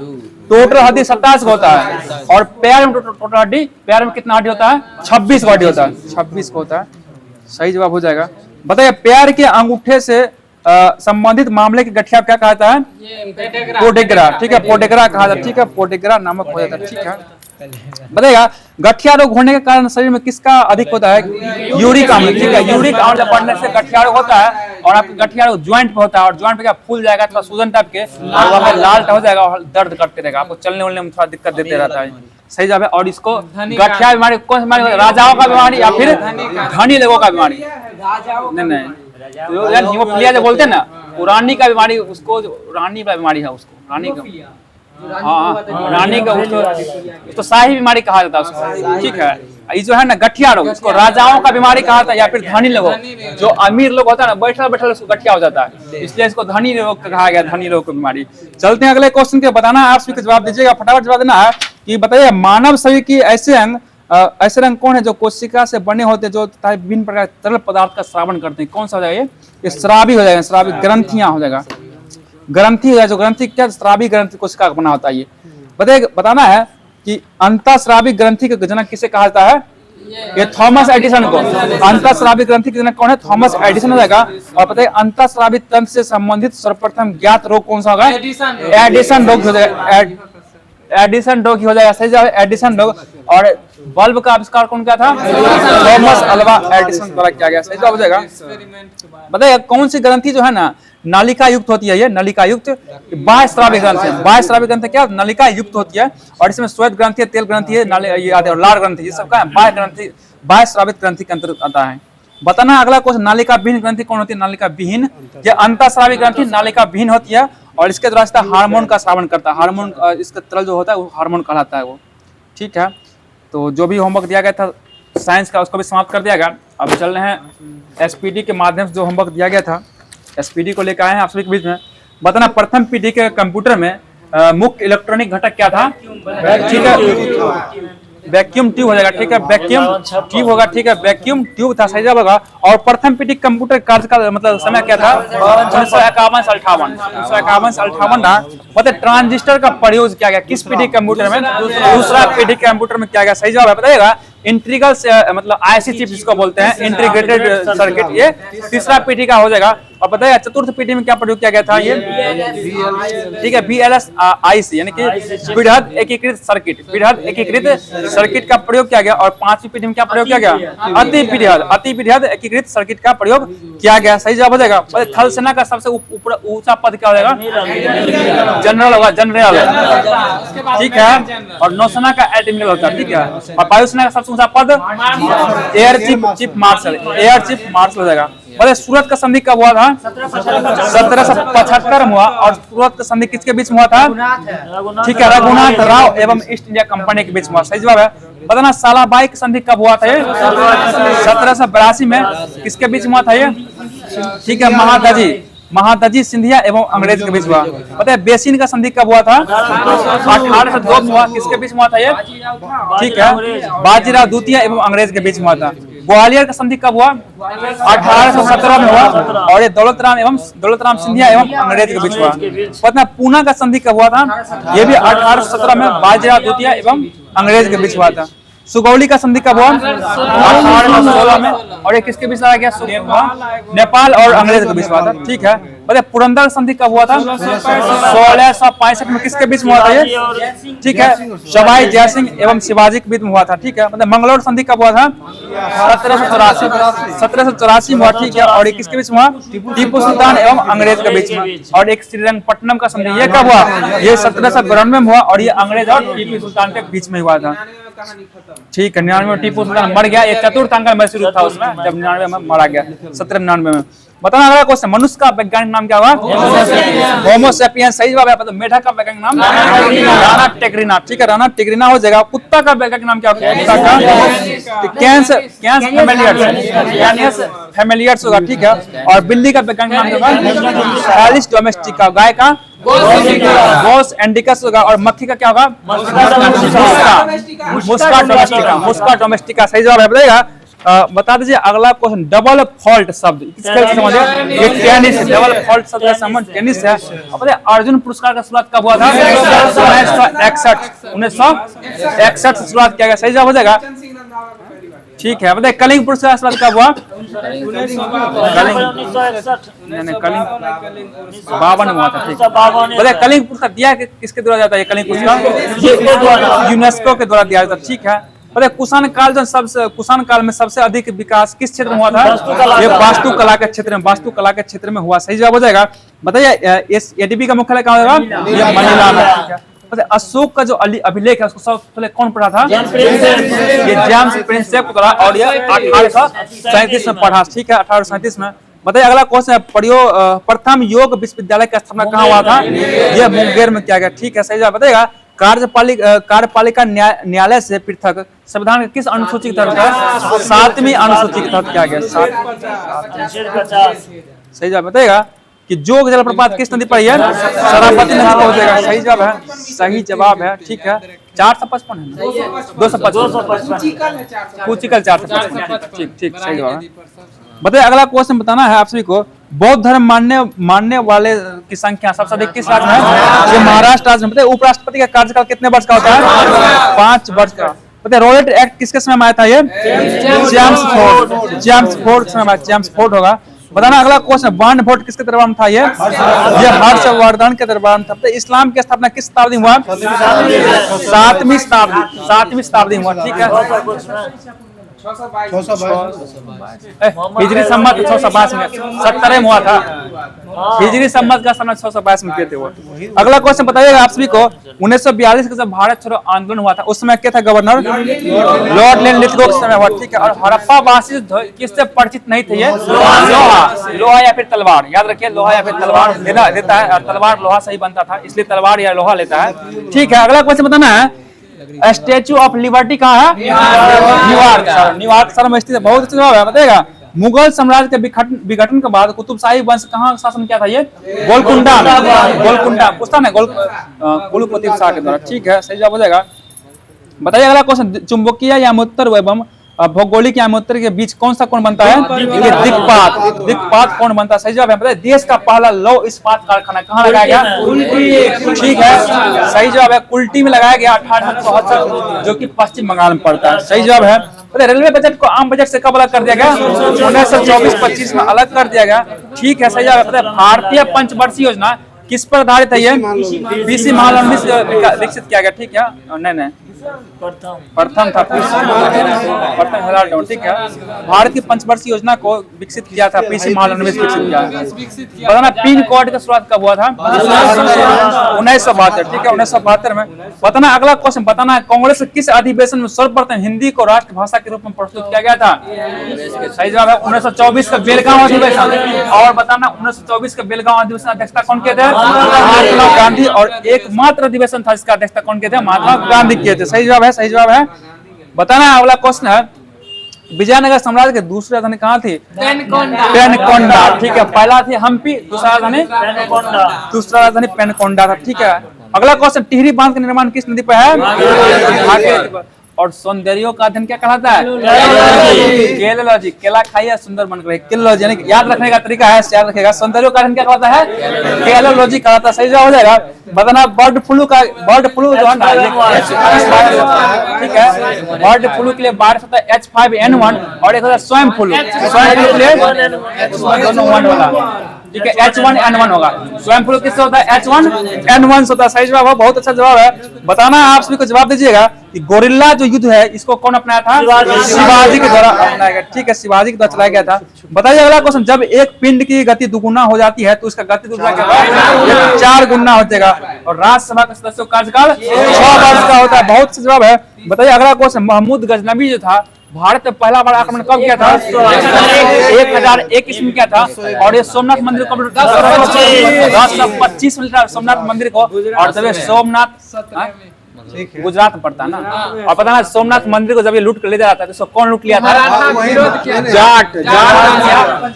टोटल हड्डी 27 होता है। और पैर में टोटल हड्डी, पैर में कितना हड्डी होता है? 26 हड्डी होता है। 26 होता है। सही जवाब हो जाएगा। बताइए पैर के अंगूठे से संबंधित मामले की गठिया क्या कहा जाता है? पोडेग्रा। ठीक है, पोडेग्रा कहा जाता है। ठीक है, पोडेग्रा नामक हो जाता है। ठीक है, बताइएगा गठिया रोग होने के कारण शरीर में किसका अधिक होता है? यूरिक अम्ल। ठीक है, यूरिक अम्ल बढ़ने से गठिया रोग होता है। और आपका गठिया रोग ज्वाइंट पे होता है, और ज्वाइंट पे क्या फूल जाएगा थोड़ा सूजन टाइप के, और वहाँ पे लाल हो जाएगा और दर्द करते रहेगा, आपको चलने उलने में थोड़ा दिक्कत देते रहता है। सही जवाब है। और इसको गठिया बीमारी कौन सी बीमारी? राजाओं का बीमारी या फिर धनी लोगों का बीमारी? नहीं, हीमोफीलिया जो बोलते हैं ना, रानी का बीमारी, उसको रानी का बीमारी है, उसको रानी का, हाँ रानी का, उसको शाही बीमारी कहा जाता है उसको। ठीक है, ये जो है ना गठिया रोग, उसको राजाओं का बीमारी कहा जाता है, या फिर धनी लोग, जो अमीर लोग होता है ना, बैठल बैठल उसको गठिया हो जाता है, इसलिए इसको धनी रोग कहा गया, धनी रोग की बीमारी। चलते हैं अगले क्वेश्चन के, बताना है आप सभी को, जवाब दीजिएगा, फटाफट जवाब देना है कि बताइए मानव शरीर की ऐसे अंग कौन है जो कोशिका से बने होते हैं, जो विभिन्न प्रकार तरल पदार्थ का श्रावण करते हैं? कौन सा हो जाएगा? ये श्रावी हो जाएगा, श्रावी ग्रंथियां हो जाएगा, ग्रंथि हो जाए, जो ग्रंथि क्या श्रावी ग्रंथि कोशिका का बना होता है। ये बताना है कि अंतःस्रावी ग्रंथि के जनक किसे कहा जाता है? ये थॉमस एडिसन को। अंतःस्रावी ग्रंथि के जनक कौन है? थॉमस एडिसन हो जाएगा। और पता है अंतःस्रावी तंत्र से संबंधित सर्वप्रथम ज्ञात रोग कौन सा होगा? एडिसन रोग हो जाएगा। एडिसन रोग ही हो जाएगा, सही जवाब एडिसन रोग। और बल्ब का आविष्कार कौन किया था? थॉमस अल्वा एडिसन द्वारा किया गया, सही जवाब हो जाएगा। बताइए कौन सी ग्रंथि जो है ना नालिका युक्त होती है? ये नालिका युक्त बाह्य स्रावी ग्रंथि है। बाह्य स्रावी ग्रंथि क्या नालिका युक्त होती है, और इसमें श्वेत ग्रंथि है, तेल ग्रंथि है, लाल ग्रंथि, ये सब का बाह्य ग्रंथि, बाह्य स्रावित ग्रंथि के अंतर्गत आता है। बताना अगला क्वेश्चन, नालिका विहीन ग्रंथि कौन होती है? नालिका विहीन, ये अंतःस्रावी ग्रंथि नालिका विहीन होती है, और इसके द्वारा हार्मोन का स्रावन करता है। हार्मोन इसका तरल जो होता है वो हार्मोन कहलाता है वो। ठीक है, तो जो भी होमवर्क दिया गया था साइंस का उसको भी समाप्त कर दिया गया। अब चल रहे हैं एसपीडी के माध्यम से जो होमवर्क दिया गया था, एसपीडी को लेकर आए हैं आप सभी के बीच में। बताना प्रथम पीढ़ी के कंप्यूटर में मुख्य इलेक्ट्रॉनिक घटक क्या था? ठीक है, वैक्यूम ट्यूब हो जाएगा। ठीक है, वैक्यूम ट्यूब होगा। ठीक है, वैक्यूम ट्यूब था, सही जवाब होगा। और प्रथम पीढ़ी कंप्यूटर कार्यकाल मतलब समय क्या था? 1951 से 58 रहा। मतलब ट्रांजिस्टर का प्रयोग किया गया किस पीढ़ी कंप्यूटर में? दूसरा पीढ़ी कंप्यूटर में किया गया, सही जवाब है। बताइएगा इंटीग्रल मतलब आईसी चिप जिसको बोलते हैं, इंटीग्रेटेड सर्किट, ये तीसरा पीढ़ी का हो जाएगा। और बताइए चतुर्थ पीढ़ी में क्या प्रयोग किया गया था? ये ठीक है बीएलएस आईसी यानी कि बृहद एकीकृत सर्किट, बृहद एकीकृत सर्किट का प्रयोग किया गया। और पांचवी पीढ़ी में क्या प्रयोग किया गया? अति बृहद एकीकृत सर्किट का प्रयोग किया गया, सही जवाब हो जाएगा। थल सेना का सबसे ऊंचा पद क्या हो जाएगा? जनरल होगा, जनरल। ठीक है, और नौसेना का एडमिरल होता है। ठीक है, और वायुसेना का सबसे ऊंचा पद air chief marshal, air chief marshal हो जाएगा। बोले सूरत का संधि कब हुआ था? 1775 में हुआ। और सूरत का संधि किसके बीच में हुआ था? ठीक है, रघुनाथ राव एवं ईस्ट इंडिया कंपनी के बीच में हुआ, सही जवाब है। बताना सालाबाई की संधि कब हुआ था? ये 1782 में किसके बीच में हुआ था? ये ठीक है महादजी सिंधिया एवं अंग्रेज के बीच हुआ। पता है बेसिन का संधि कब हुआ था? 1802 में हुआ। किसके बीच में हुआ था ये? ठीक है, बाजीराव द्वितीय एवं अंग्रेज के बीच में हुआ था। ग्वालियर का संधि कब हुआ? 1817 में हुआ। और ये दौलत राम सिंधिया एवं अंग्रेज के बीच हुआ। पता है पूना का संधि कब हुआ था? ये भी 1817 में बाजीराव द्वितीय एवं अंग्रेज के बीच हुआ था। सुगौली का संधि कब हुआ? 1816 में। और ये किसके बीच लड़ा गया? नेपाल और अंग्रेज के बीच हुआ था। ठीक है, बताइए पुरंदर संधि कब हुआ था? 1665 में किसके बीच में हुआ था ये? ठीक है, सवाई जयसिंह एवं शिवाजी के बीच में हुआ था। ठीक है, मतलब मंगलौर संधि कब हुआ था? 1784 में हुआ। ठीक है, और ये किसके बीच में हुआ? टीपू सुल्तान एवं अंग्रेज के बीच में। और एक श्रीरंगपट्टनम का संधि ये कब हुआ? ये 1792 में हुआ, और ये अंग्रेज और टीपू सुल्तान के बीच में हुआ था। ठीक है, 99 में टीपू सुल्तान मर गया। एक चतुर्थ अंकल में शुरू था उसमें, जब 99 में मारा गया, 1799 में। बताना अगला क्वेश्चन, मनुष्य का वैज्ञानिक नाम क्या होगा? होमो सेपियंस, सही जवाब है। मेढक का वैज्ञानिक नाम राना टेग्रिना। ठीक है, राना टेग्रिना हो जाएगा। कुत्ता का वैज्ञानिक नाम क्या होगा? कुत्ता का कैंस फैमिलियर्स होगा। ठीक है, और बिल्ली का वैज्ञानिक नाम क्या होगा? Alice domestica. गाय का बोस एंडिकस होगा। और मक्खी का क्या होगा? मुस्का डोमेस्टिका, सही जवाब है। बताइएगा बता दीजिए अगला क्वेश्चन, डबल फॉल्ट शब्द किस खेल से समझिए? ये टेनिस, डबल फॉल्ट शब्द का संबंध टेनिस है। अब अर्जुन पुरस्कार का शुरुआत कब हुआ था? 1961 से शुरुआत किया गया, सही जवाब हो जाएगा। ठीक है, बताइए कलिंग पुरस्कार का शुरुआत कब हुआ? कलिंग 52 में हुआ था। ठीक, बताइए कलिंग पुरस्कार दिया किसके द्वारा जाता है? कलिंग पुरस्कार यूनेस्को के द्वारा दिया जाता है। ठीक है, कुषाण काल में सबसे अधिक विकास किस क्षेत्र में हुआ था? ये वास्तुकला के क्षेत्र में हुआ, सही जवाब हो जाएगा। बताइए एडीबी का मुख्यालय कहाँ होगा? ये मनीला में। अशोक का जो अभिलेख है उसको सबसे कौन पढ़ा था? ये जेम्स प्रिंसेप पढ़ा, और ये 1837 में पढ़ा। ठीक है, 1837 में। बताइए अगला क्वेश्चन है, प्रथम योग विश्वविद्यालय का स्थापना कहाँ हुआ था? ये मुंगेर में किया गया। ठीक है, सही जवाब बताइएगा। कार्यपालिका न्यायालय से पृथक संविधान के किस अनुसूची के तहत? 7वीं अनुसूची के तहत किया गया। सही जवाब बताइएगा कि जोग जलप्रपात किस नदी पर है? शरावती नदी पर हो जाएगा, सही जवाब है। सही जवाब है। ठीक है, 455 है, 255 कुचिकल 455। ठीक, सही जवाब है। बताइए अगला क्वेश्चन बताना है आप सभी को, बौद्ध धर्म मानने वाले की संख्या सबसे अधिक किस राज्य में है? ये महाराष्ट्र राज्य में। बताइए उपराष्ट्रपति का कार्यकाल कितने वर्ष का होता है? 5 वर्ष का। पता है रोलेट एक्ट किसके समय में आया था? ये जेम्स फोर्ड समय में, जेम्स फोर्ड होगा। बताना अगला क्वेश्चन, बांड वोट किसके दरबार में था? ये हर्षवर्धन के दरबार में था। तो इस्लाम की स्थापना किस शताब्दी में हुआ? 7वीं शताब्दी में हुआ। ठीक है, हिजरी सम्मत 622 में, 70 में हुआ था। हिजरी सम्मत का समय 622 में किए थे वो। अगला क्वेश्चन बताइएगा आप सभी को, 1942 का जब भारत छोड़ो आंदोलन हुआ था उस समय क्या था गवर्नर? लॉर्ड लेन लिथगो के समय हुआ। ठीक है, और हड़प्पा वासी किससे परिचित नहीं थे? ये लोहा या फिर तलवार। याद रखिए, लोहा या फिर तलवार लेता है, तलवार लोहा सही बनता था इसलिए तलवार या लोहा लेता है। ठीक है, अगला क्वेश्चन बताना है, स्टैचू ऑफ लिबर्टी कहाँ है? न्यूयॉर्क शहर में स्थित है। बहुत अच्छा जवाब है, बताइएगा। मुगल साम्राज्य के विघटन के बाद कुतुबशाही वंश कहाँ शासन किया था? ये गोलकुंडा पूछता ना, कुली कुतुब शाह के द्वारा। ठीक है, सही जवाब हो जाएगा। बताइए अगला क्वेश्चन, चुंबकीय यामोत्तर एवं भौगोलिक यामोत्तर के बीच कौन सा कोण बनता है? दिक्पात कोण बनता है। सही जवाब है। बताइए देश का पहला लौह इस्पात कारखाना कहाँ लगाया गया? ठीक है, सही जवाब है, कुल्टी में लगाया गया 1874, जो कि पश्चिम बंगाल में पड़ता है। सही जवाब है। रेलवे बजट को आम बजट से कब अलग कर दिया गया? 1924-25 में अलग कर दिया गया। ठीक है, सही जवाब है। भारतीय पंचवर्षीय योजना किस पर आधारित है? ये पीसी महालंबी से विकसित किया गया। ठीक है, नहीं प्रथम था, प्रथम हेराल्ड। ठीक है, भारत की पंचवर्षीय योजना को विकसित किया था पीसी महालंबी से विकसित किया। बताना पिन कोड की शुरुआत कब हुआ था? 1972। ठीक है, 1972 में। बताना अगला क्वेश्चन, बताना कांग्रेस किस अधिवेशन में सर्वप्रथम हिंदी को राष्ट्रभाषा के रूप में प्रस्तुत किया गया था? सही जवाब है 1924 का बेलगांव अधिवेशन। और बताना 1924 का बेलगांव अधिवेशन अध्यक्षता कौन किए थे? महात्मा गांधी। और एकमात्र अधिवेशन था जिसका अध्यक्षता कौन किए थे? महात्मा गांधी किए थे। सही जवाब है, सही जवाब है। बताना अगला क्वेश्चन है, विजयनगर साम्राज्य के दूसरी राजधानी कहाँ थी? पेनकोंडा। ठीक है, पहला थी हम्पी, दूसरा राजधानी पेनकोंडा था। ठीक है, अगला क्वेश्चन, टिहरी बांध का निर्माण किस नदी पर है? और सौंदर्यों का अध्ययन क्या कहलाता है? केलोलॉजी। केला खाइए सुंदर बन कर, केलोलॉजी यानी याद रखने का तरीका है, याद रखेगा। सौंदर्यों का अध्ययन क्या कहलाता है? केलोलॉजी कहलाता है। सही जवाब हो जाएगा। बताना बर्ड फ्लू जो है ना, ठीक है, बर्ड फ्लू के लिए वायरस होता है H5N1 और एक होता है स्वाइन फ्लू के लिए दोनों 1 वाला। ठीक है, H1N1 होगा। स्वाइन फ्लू किससे होता है? H1N1 होता है। सही जवाब है, बहुत अच्छा जवाब है। बताना आप सभी को जवाब दीजिएगा कि गोरिल्ला जो युद्ध है इसको कौन अपनाया था? शिवाजी के द्वारा अपनाया गया। ठीक है, शिवाजी के द्वारा चलाया गया था। बताइए अगला क्वेश्चन, जब एक पिंड की गति दुगुना हो जाती है तो उसका गति दूसरा क्या होगा? 4 गुना हो जाएगा। और राज्यसभा के सदस्यों का कार्यकाल 6 वर्ष का होता है। बहुत अच्छा जवाब है। बताइए अगला क्वेश्चन, महमूद गजनवी जो था भारत में पहला बड़ा आक्रमण कब किया था? 1001 ईस्वी में किया था। और ये सोमनाथ मंदिर को 1025 में सोमनाथ मंदिर को। और जब सोमनाथ गुजरात में पड़ता है ना। और पता ना सोमनाथ मंदिर को जब ये लूट कर ले जा रहा था तो इसको कौन लूट लिया था? जाट।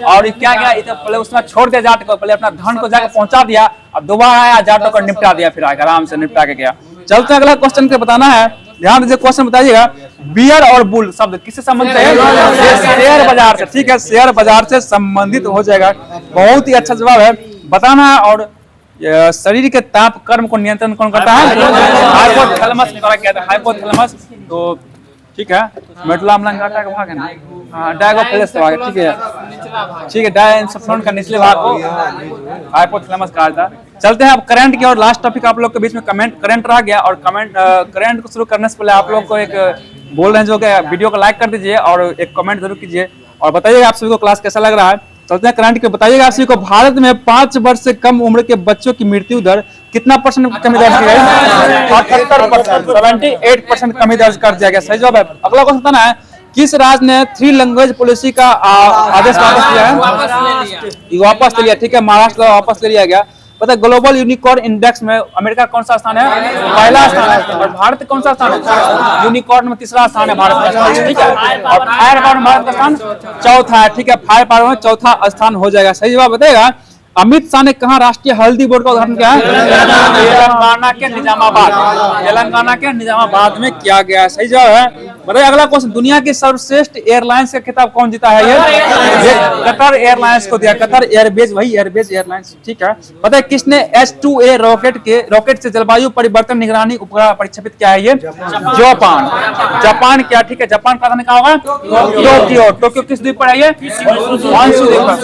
और क्या गया, पहले उसमें छोड़ दिया जाट को, पहले अपना धन को जाकर पहुंचा दिया, अब दोबारा आया जाटों को निपटा दिया, फिर आराम से निपटा के गया। चलते अगला क्वेश्चन के बताना है, ध्यान दीजिए क्वेश्चन बताइएगा। बियर और बुल शब्द किससे संबंधित है? शेयर बाजार से। ठीक है, शेयर बाजार से संबंधित हो जाएगा। बहुत ही अच्छा जवाब है। बताना और शरीर के ताप कर्म को नियंत्रण कौन करता है? हाइपोथैलेमस द्वारा किया था, हाइपोथैलेमस। तो ठीक है, मेडुला ऑब्लांगाटा का भाग है ना, डायगोफेलस का भाग है। ठीक है, डायएन्सेफेलॉन का निचले भाग को हाइपोथैलेमस कहा जाता है। चलते हैं अब करंट की और लास्ट टॉपिक आप लोग के बीच में करंट रह गया। और करंट को शुरू करने से पहले आप लोग को एक बोल रहे हैं जो कि वीडियो को लाइक कर दीजिए और एक कमेंट जरूर कीजिए और बताइएगा आप सभी को क्लास कैसा लग रहा है। चलते हैं करंट के। बताइएगा आप सभी को, भारत में 5 वर्ष से कम उम्र के बच्चों की मृत्यु दर कितना % कमी दर्ज की गई? 78%, 78% कमी दर्ज कर दिया गया। सही जवाब है। अगला क्वेश्चन बताना है, किस राज्य ने 3 लैंग्वेज पॉलिसी का आदेश वापस लिया है? वापस ले लिया। ठीक है, महाराष्ट्र वापस ले लिया गया। पता है ग्लोबल यूनिकॉर्न इंडेक्स में अमेरिका कौन सा स्थान है? पहला स्थान है। और भारत कौन सा स्थान है? यूनिकॉर्न में तीसरा स्थान है भारत का। ठीक है, और फायर पावर में भारत का स्थान चौथा है। ठीक है, फायर पावर में चौथा स्थान हो जाएगा। सही जवाब बताएगा। अमित शाह ने कहाँ राष्ट्रीय हल्दी बोर्ड का उद्घाटन किया है? तेलंगाना के निजामाबाद में किया गया है। सही जवाब है। बताइए अगला क्वेश्चन, दुनिया की सर्वश्रेष्ठ एयरलाइंस का खिताब कौन जीता है? ये कतर एयरलाइंस को दिया, कतर एयरबेज, वही एयरबेज एयरलाइंस, ठीक है। बताइए किसने H2A रॉकेट से जलवायु परिवर्तन निगरानी उपग्रह प्रक्षेपित किया है? ये जापान क्या, ठीक है। जापान का राजधानी कहाँ होगा? टोक्यो किस द्वीप पर है? ये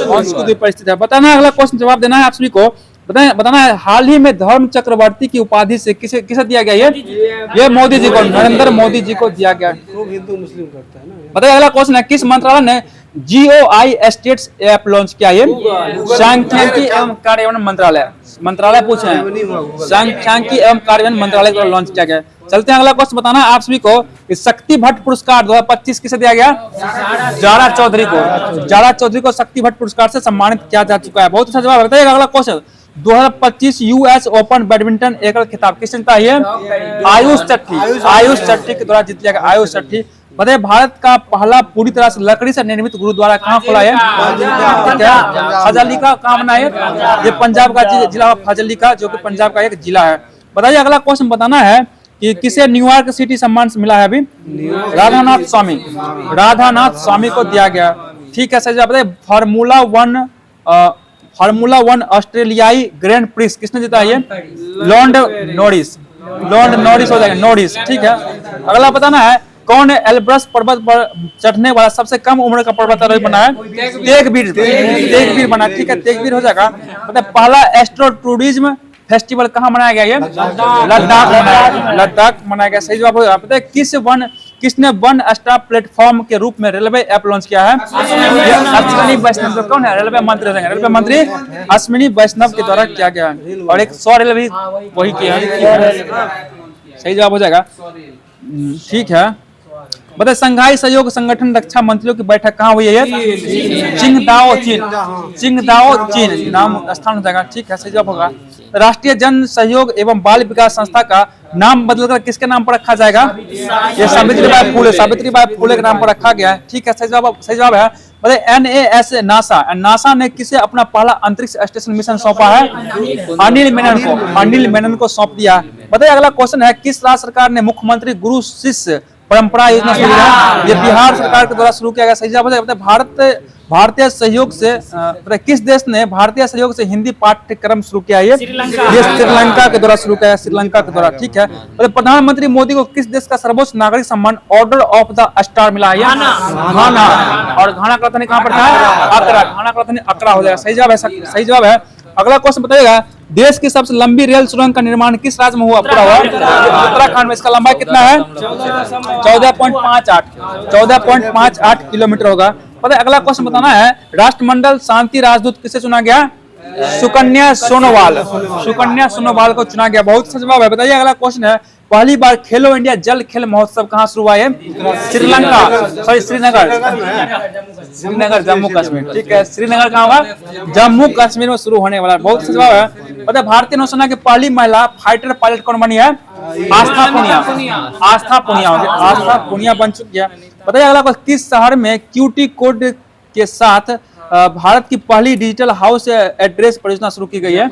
हॉन्शू द्वीप पर स्थित है। बताना अगला क्वेश्चन, जवाब देना है आप सभी को। बताना है हाल ही में धर्म चक्रवर्ती की उपाधि से किसे दिया गया? ये मोदी जी को, नरेंद्र मोदी जी को दिया गया। हिंदू मुस्लिम करता है ना। बताइए अगला क्वेश्चन है, किस मंत्रालय ने GOI स्टेट्स ऐप लॉन्च किया? ये सांख्यिकी एवं कार्यान्वयन मंत्रालय पूछे हैं, सांख्यिकी एवं कार्यान्वयन मंत्रालय को लॉन्च किया गया। चलते हैं अगला क्वेश्चन, बताना आप सभी को शक्ति भट्ट पुरस्कार 2025 किसे दिया गया? जारा चौधरी को शक्ति भट्ट पुरस्कार से सम्मानित किया जा चुका है। बहुत अच्छा जवाब। बताइए अगला क्वेश्चन, 2025 US ओपन बैडमिंटन एकल खिताब किसने जीता है? आयुष चट्टी के द्वारा जीत लिया गया। आयुष चट्टी। बताइए भारत का पहला पूरी तरह से लकड़ी से निर्मित गुरुद्वारा कहाँ खुला है? फाजिल्का कहाँ बना है? ये पंजाब का जिला फाजिल्का, जो कि पंजाब का एक जिला है। बताइए अगला क्वेश्चन, बताना है कि किसे न्यूयॉर्क सिटी सम्मान मिला है? अभी राधानाथ स्वामी को दिया गया, ठीक है। सही जवाब। बताइए फार्मूला 1 ऑस्ट्रेलियाई ग्रैंड प्रिक्स किसने जीता है? लॉन्ड नॉरिस हो जाएगा, नॉरिस, ठीक है। अगला बताना है कौन एल्ब्रस पर्वत पर चढ़ने वाला सबसे कम उम्र का पर्वतारोही बना है? तेगबीर बना, ठीक है, तेगबीर हो जाएगा। मतलब पहला एस्ट्रो टूरिज्म फेस्टिवल कहाँ मनाया गया? ये लद्दाख मनाया गया। सही जवाब होगा। पता है किसने वन स्टॉप प्लेटफॉर्म के रूप में रेलवे ऐप लॉन्च किया है? अश्विनी वैष्णव। कौन है? रेलवे मंत्री अश्विनी वैष्णव के द्वारा किया गया है। और एक 100 रेलवे वही किया है। सही जवाब हो जाएगा, ठीक है। बताए संघाई सहयोग संगठन रक्षा मंत्रियों की बैठक कहाँ हुई है? चिंगदाओ चीन नाम स्थान हो जाएगा, ठीक है। सही जवाब होगा। राष्ट्रीय जन सहयोग एवं बाल विकास संस्था का नाम बदलकर किसके नाम पर रखा जाएगा? ये सावित्रीबाई फुले के नाम पर रखा गया है, ठीक है। सही जवाब है। बताइए नासा ने किसे अपना पहला अंतरिक्ष स्टेशन मिशन सौंपा है? अनिल मेनन को सौंप दिया। बताइए अगला क्वेश्चन है, किस राज्य सरकार ने मुख्यमंत्री गुरु शिष्य परंपरा योजना शुरू किया? ये बिहार सरकार के द्वारा शुरू किया गया। सही जवाब है। भारतीय सहयोग से किस देश ने भारतीय सहयोग से हिंदी पाठ्यक्रम शुरू किया है? ये श्रीलंका के द्वारा शुरू किया है, श्रीलंका के द्वारा, ठीक है। प्रधानमंत्री मोदी को किस देश का सर्वोच्च नागरिक सम्मान ऑर्डर ऑफ द स्टार मिला है? घाना। और घाना का राजधानी कहाँ पर था? अकरा। घाना का राजधानी अकरा हो जाएगा। सही जवाब है। अगला क्वेश्चन बताइएगा, देश की सबसे लंबी रेल सुरंग का निर्माण किस राज्य में पूरा हुआ? उत्तराखंड में। इसका लंबाई कितना है? 14.58 किलोमीटर होगा। पता है अगला क्वेश्चन बताना है, राष्ट्रमंडल शांति राजदूत किसे चुना गया? सुकन्या सोनोवाल को चुना गया। बहुत अच्छा जवाब है। बताइए अगला क्वेश्चन है, पहली बार खेलो इंडिया जल खेल महोत्सव कहाँ शुरू हुआ है? श्रीनगर जम्मू कश्मीर, ठीक है। श्रीनगर कहाँ होगा? जम्मू कश्मीर में शुरू होने वाला। बहुत अच्छा जवाब है। पता है भारतीय नौसेना की पहली महिला फाइटर पायलट कौन बनी है? आस्था पुनिया बन चुकी है। बताइए अगला क्वेश्चन, किस शहर में QT कोड के साथ भारत की पहली डिजिटल हाउस एड्रेस परियोजना शुरू की गई है?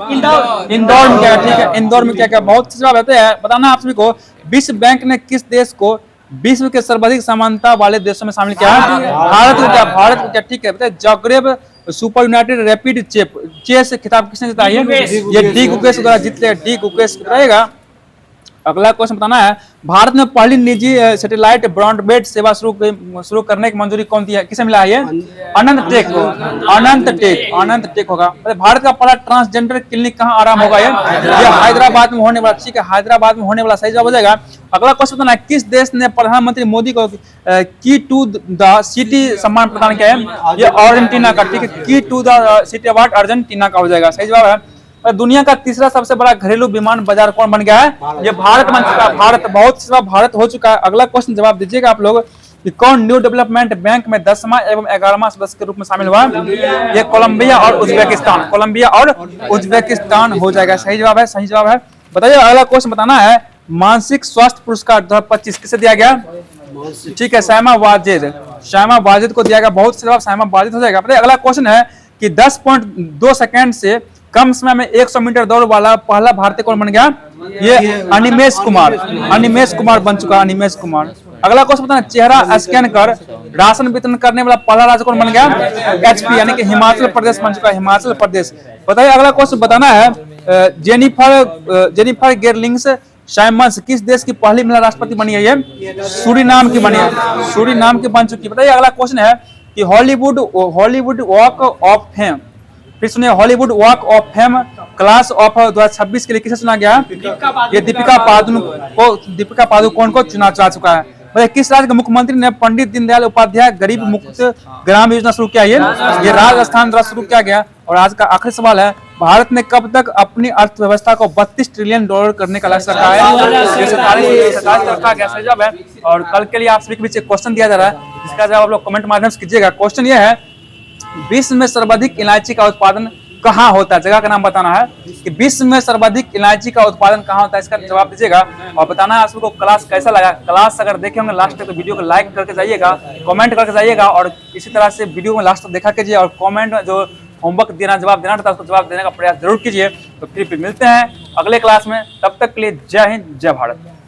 इंदौर में क्या, ठीक है। इंदौर में क्या बहुत जवाब रहते हैं। बताना आप सभी को, विश्व बैंक ने किस देश को विश्व के सर्वाधिक समानता वाले देशों में शामिल किया है? भारत को क्या, ठीक है। बताइए Zagreb super united rapid chess खिताब किसने जीता है? ये डी गुकेश द्वारा जीत लिया। डी गुकेश रहेगा। अगला क्वेश्चन बताना है, भारत में पहली निजी सैटेलाइट ब्रॉडबैंड सेवा शुरू करने की मंजूरी कौन दी है? किसे मिला है? ये अनंत टेक होगा। भारत का पहला ट्रांसजेंडर क्लिनिक कहाँ आराम होगा? ये हैदराबाद में होने वाला, ठीक है। हैदराबाद में होने वाला। सही जवाब हो जाएगा। अगला क्वेश्चन बताना है, किस देश ने प्रधानमंत्री मोदी को की टू द सिटी सम्मान प्रदान किया है? ये अर्जेंटीना का, ठीक है। Key to the city award Argentina का हो जाएगा। सही जवाब है। दुनिया का तीसरा सबसे बड़ा घरेलू विमान बाजार कौन बन गया है? ये भारत बन चुका है। भारत हो चुका है। अगला क्वेश्चन जवाब दीजिएगा आप लोग कि कौन न्यू डेवलपमेंट बैंक में 10वां एवं 11वां सदस्य के रूप में शामिल हुआ? ये कोलंबिया और उज्बेकिस्तान हो जाएगा। सही जवाब है। बताइए अगला क्वेश्चन बताना है, मानसिक स्वास्थ्य पुरस्कार 2025 किसे दिया गया? ठीक है, शायमा वाजिद को दिया गया। बहुत से जवाब शायमा वाजिद हो जाएगा। बताइए अगला क्वेश्चन है कि 10.2 सेकेंड से कम समय में 100 मीटर दौड़ वाला पहला भारतीय कौन बन गया? ये अनिमेश कुमार बन चुका है। अगला क्वेश्चन बताना, चेहरा स्कैन कर राशन वितरण करने वाला पहला राज्य कौन बन गया? एचपी यानी कि हिमाचल प्रदेश बन चुका है, हिमाचल प्रदेश। बताइए अगला क्वेश्चन बताना है, जेनिफर गेरलिंग्स साइमंस किस देश की पहली महिला राष्ट्रपति बनी है? ये सूरीनाम की बनी है, सूरीनाम की बन चुकी है। बताइए अगला क्वेश्चन है कि हॉलीवुड वॉक ऑफ फेम, फिर सुनिए, Hollywood walk of fame class of 2026 के लिए किसे चुना गया? ये दीपिका पादुकोण को चुना जा चुका है। बताइए किस राज्य के मुख्यमंत्री ने पंडित दीनदयाल उपाध्याय गरीब मुक्त ग्राम योजना शुरू किया? ये राजस्थान द्वारा शुरू किया गया। और आज का आखिरी सवाल है, भारत ने कब तक अपनी अर्थव्यवस्था को 32 ट्रिलियन डॉलर करने का लक्ष्य रखा है? ये 47 रखा गया, सही जवाब है। और कल के लिए आप सभी के बीच एक क्वेश्चन दिया जा रहा है, जिसका जवाब आप लोग कमेंट माध्यम से कीजिएगा। क्वेश्चन ये है, विश्व में सर्वाधिक इलायची का उत्पादन कहाँ होता है? जगह का नाम बताना है कि विश्व में सर्वाधिक इलायची का उत्पादन कहाँ होता है, इसका जवाब दीजिएगा। और बताना है आप सबको क्लास कैसा लगा। क्लास अगर देखे होंगे लास्ट तक तो वीडियो को लाइक करके जाइएगा, कमेंट करके जाइएगा, और इसी तरह से वीडियो में लास्ट तक देखा कीजिए, और कमेंट में जो होमवर्क देना, जवाब देना था, उसको जवाब देने का प्रयास जरूर कीजिए। तो फिर मिलते हैं अगले क्लास में, तब तक के लिए जय हिंद, जय भारत।